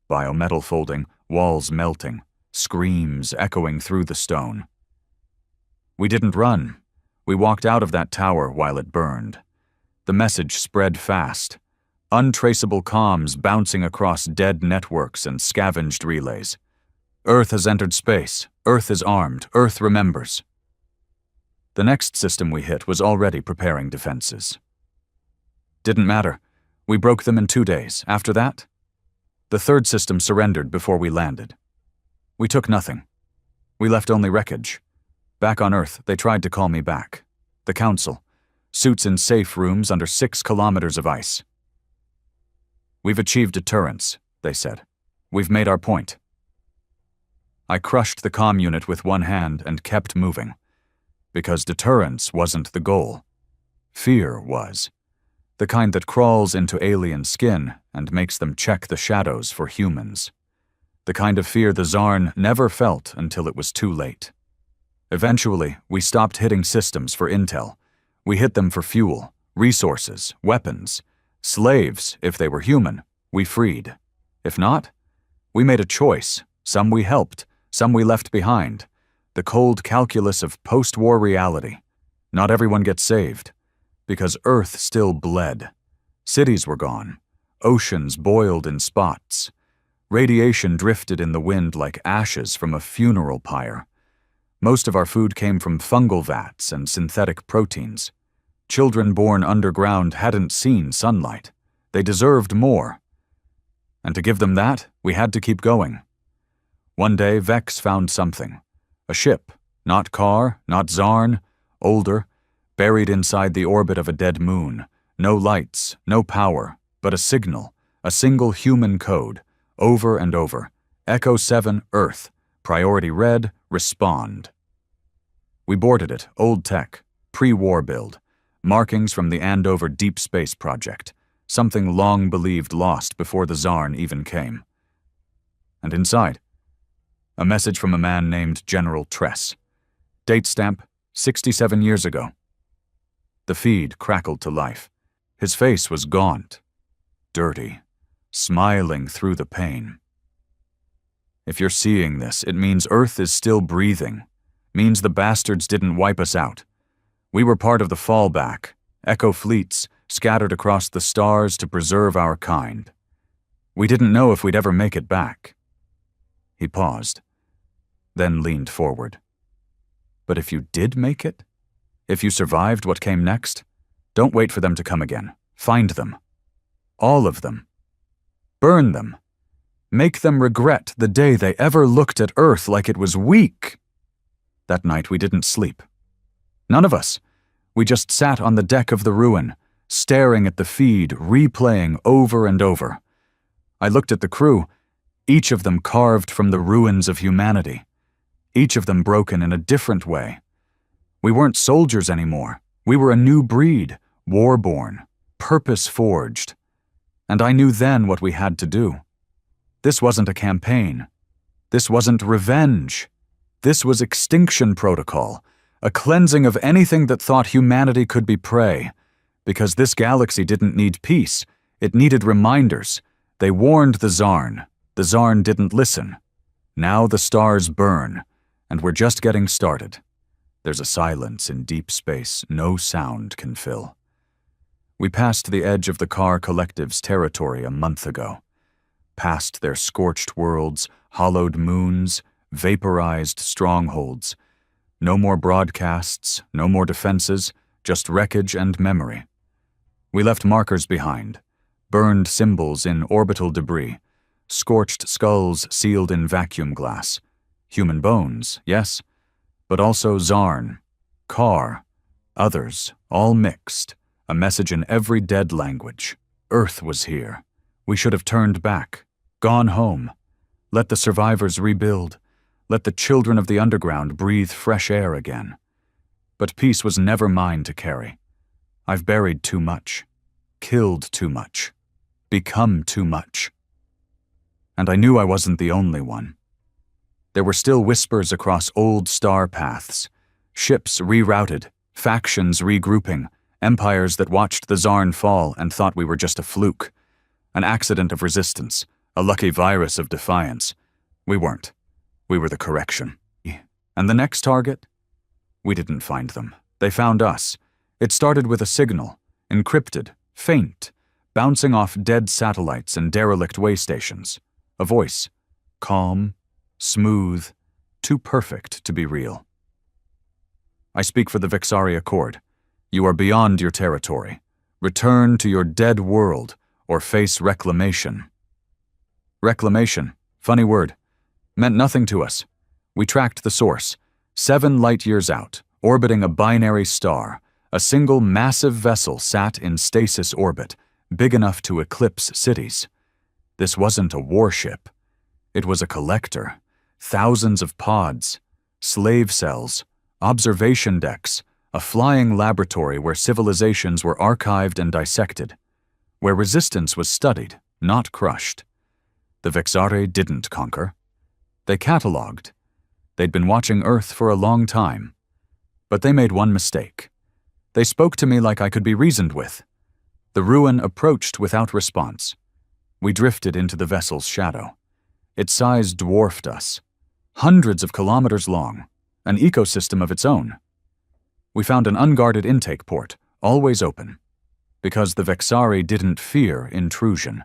Speaker 1: biometal folding, walls melting, screams echoing through the stone. We didn't run. We walked out of that tower while it burned. The message spread fast. Untraceable comms bouncing across dead networks and scavenged relays. Earth has entered space. Earth is armed. Earth remembers. The next system we hit was already preparing defenses. Didn't matter. We broke them in 2 days. After that, the third system surrendered before we landed. We took nothing. We left only wreckage. Back on Earth, they tried to call me back. The Council. Suits in safe rooms under 6 kilometers of ice. We've achieved deterrence, they said. We've made our point. I crushed the comm unit with one hand and kept moving. Because deterrence wasn't the goal. Fear was. The kind that crawls into alien skin and makes them check the shadows for humans. The kind of fear the Zarn never felt until it was too late. Eventually, we stopped hitting systems for intel. We hit them for fuel, resources, weapons, slaves if they were human, we freed. If not, we made a choice. Some we helped, some we left behind. The cold calculus of post-war reality. Not everyone gets saved, because Earth still bled. Cities were gone. Oceans boiled in spots. Radiation drifted in the wind like ashes from a funeral pyre. Most of our food came from fungal vats and synthetic proteins. Children born underground hadn't seen sunlight. They deserved more. And to give them that, we had to keep going. One day, Vex found something. A ship, not Car, not Zarn, older, buried inside the orbit of a dead moon. No lights, no power, but a signal, a single human code, over and over. Echo 7, Earth. Priority red, respond. We boarded it, old tech, pre-war build. Markings from the Andover Deep Space Project. Something long believed lost before the Zarn even came. And inside, a message from a man named General Tress. Date stamp, 67 years ago. The feed crackled to life. His face was gaunt, dirty, smiling through the pain. If you're seeing this, it means Earth is still breathing. Means the bastards didn't wipe us out. We were part of the fallback, echo fleets scattered across the stars to preserve our kind. We didn't know if we'd ever make it back. He paused, then leaned forward. But if you did make it, if you survived what came next, don't wait for them to come again. Find them. All of them. Burn them. Make them regret the day they ever looked at Earth like it was weak. That night we didn't sleep. None of us. We just sat on the deck of the ruin, staring at the feed, replaying over and over. I looked at the crew, each of them carved from the ruins of humanity, each of them broken in a different way. We weren't soldiers anymore. We were a new breed, war-born, purpose-forged. And I knew then what we had to do. This wasn't a campaign. This wasn't revenge. This was extinction protocol, a cleansing of anything that thought humanity could be prey. Because this galaxy didn't need peace, it needed reminders. They warned the Zarn. The Zarn didn't listen. Now the stars burn, and we're just getting started. There's a silence in deep space no sound can fill. We passed the edge of the Car Collective's territory a month ago. Past their scorched worlds, hollowed moons, vaporized strongholds. No more broadcasts, no more defenses, just wreckage and memory. We left markers behind, burned symbols in orbital debris, scorched skulls sealed in vacuum glass. Human bones, yes, but also Zarn, Car, others, all mixed, a message in every dead language. Earth was here. We should have turned back, gone home. Let the survivors rebuild. Let the children of the underground breathe fresh air again. But peace was never mine to carry. I've buried too much, killed too much, become too much. And I knew I wasn't the only one. There were still whispers across old star paths, ships rerouted, factions regrouping, empires that watched the Zarn fall and thought we were just a fluke, an accident of resistance, a lucky virus of defiance. We weren't. We were the correction. And the next target? We didn't find them. They found us. It started with a signal, encrypted, faint, bouncing off dead satellites and derelict way stations. A voice, calm, smooth, too perfect to be real. I speak for the Vixari Accord. You are beyond your territory. Return to your dead world or face reclamation. Reclamation, funny word, meant nothing to us. We tracked the source, 7 light-years out, orbiting a binary star. A single massive vessel sat in stasis orbit, big enough to eclipse cities. This wasn't a warship. It was a collector. Thousands of pods, slave cells, observation decks, a flying laboratory where civilizations were archived and dissected, where resistance was studied, not crushed. The Vixari didn't conquer. They catalogued. They'd been watching Earth for a long time. But they made one mistake. They spoke to me like I could be reasoned with. The ruin approached without response. We drifted into the vessel's shadow. Its size dwarfed us. Hundreds of kilometers long, an ecosystem of its own. We found an unguarded intake port, always open. Because the Vexari didn't fear intrusion.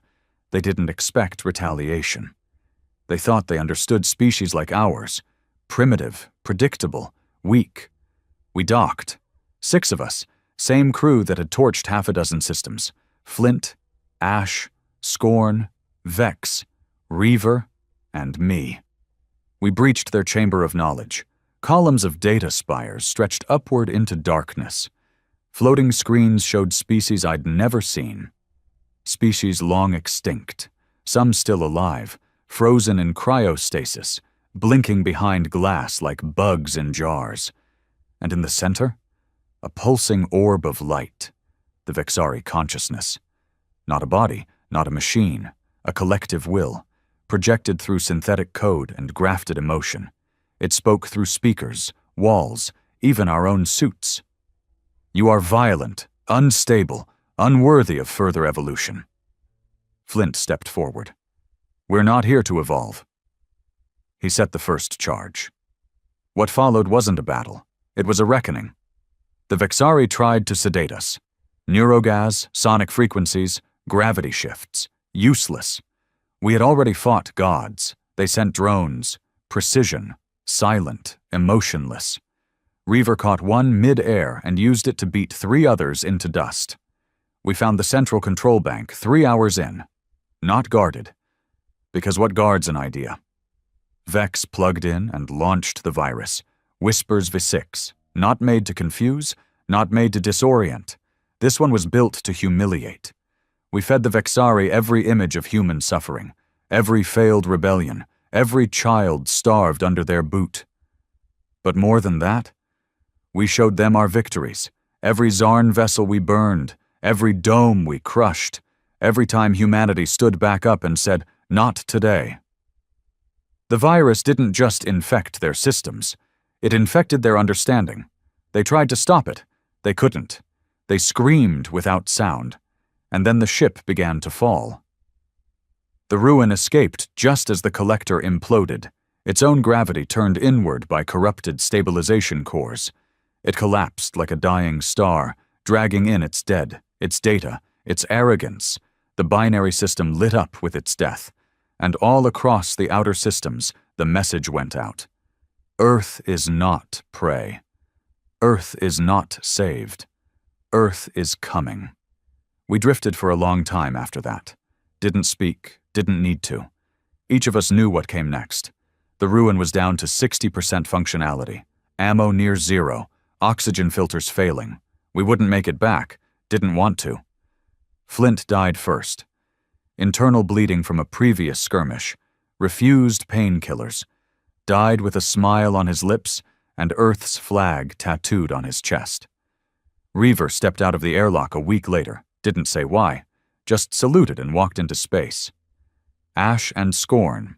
Speaker 1: They didn't expect retaliation. They thought they understood species like ours. Primitive, predictable, weak. We docked. 6 of us, same crew that had torched half a dozen systems. Flint, Ash, Scorn, Vex, Reaver, and me. We breached their chamber of knowledge. Columns of data spires stretched upward into darkness. Floating screens showed species I'd never seen. Species long extinct, some still alive, frozen in cryostasis, blinking behind glass like bugs in jars. And in the center, a pulsing orb of light, the Vexari consciousness. Not a body, not a machine, a collective will, projected through synthetic code and grafted emotion. It spoke through speakers, walls, even our own suits. You are violent, unstable, unworthy of further evolution. Flint stepped forward. We're not here to evolve. He set the first charge. What followed wasn't a battle. It was a reckoning. The Vexari tried to sedate us. Neurogas, sonic frequencies, gravity shifts. Useless. We had already fought gods. They sent drones. Precision. Silent. Emotionless. Reaver caught one mid-air and used it to beat 3 others into dust. We found the central control bank 3 hours in. Not guarded. Because what guards an idea? Vex plugged in and launched the virus. Whispers V6. Not made to confuse, not made to disorient. This one was built to humiliate. We fed the Vexari every image of human suffering, every failed rebellion, every child starved under their boot. But more than that, we showed them our victories, every Zarn vessel we burned, every dome we crushed, every time humanity stood back up and said, "Not today." The virus didn't just infect their systems. It infected their understanding. They tried to stop it. They couldn't. They screamed without sound. And then the ship began to fall. The ruin escaped just as the collector imploded. Its own gravity turned inward by corrupted stabilization cores. It collapsed like a dying star, dragging in its dead, its data, its arrogance. The binary system lit up with its death. And all across the outer systems, the message went out. Earth is not prey. Earth is not saved. Earth is coming. We drifted for a long time after that. Didn't speak, didn't need to. Each of us knew what came next. The ruin was down to 60% functionality. Ammo near 0. Oxygen filters failing. We wouldn't make it back. Didn't want to. Flint died first. Internal bleeding from a previous skirmish. Refused painkillers. Died with a smile on his lips and Earth's flag tattooed on his chest. Reaver stepped out of the airlock a week later. Didn't say why. Just saluted and walked into space. Ash and Scorn.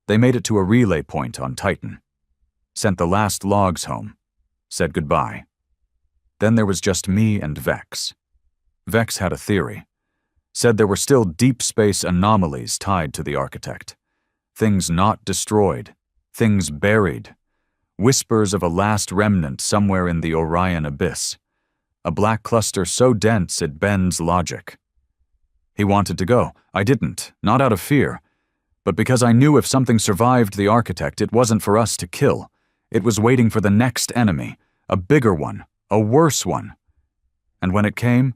Speaker 1: They made it to a relay point on Titan. Sent the last logs home. Said goodbye. Then there was just me and Vex. Vex had a theory. Said there were still deep space anomalies tied to the architect. Things not destroyed. Things buried. Whispers of a last remnant somewhere in the Orion abyss. A black cluster so dense it bends logic. He wanted to go. I didn't, not out of fear. But because I knew if something survived the architect, it wasn't for us to kill. It was waiting for the next enemy, a bigger one, a worse one. And when it came,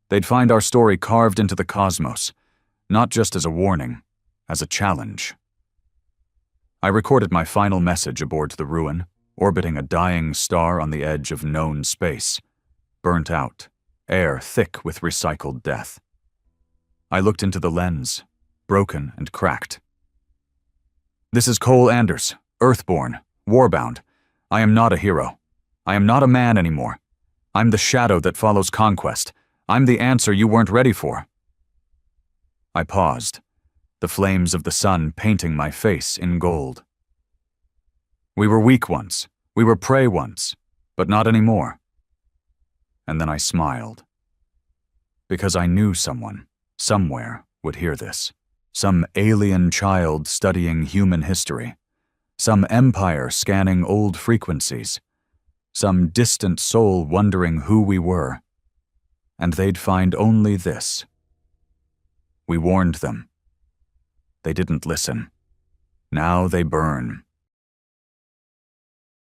Speaker 1: they'd find our story carved into the cosmos, not just as a warning, as a challenge. I recorded my final message aboard the ruin, orbiting a dying star on the edge of known space. Burnt out, air thick with recycled death. I looked into the lens, broken and cracked. This is Cole Anders, Earthborn, warbound. I am not a hero. I am not a man anymore. I'm the shadow that follows conquest. I'm the answer you weren't ready for. I paused, the flames of the sun painting my face in gold. We were weak once. We were prey once, but not anymore. and then I smiled. Because I knew someone, somewhere, would hear this. Some alien child studying human history. Some empire scanning old frequencies. Some distant soul wondering who we were. And they'd find only this. We warned them. They didn't listen. Now they burn.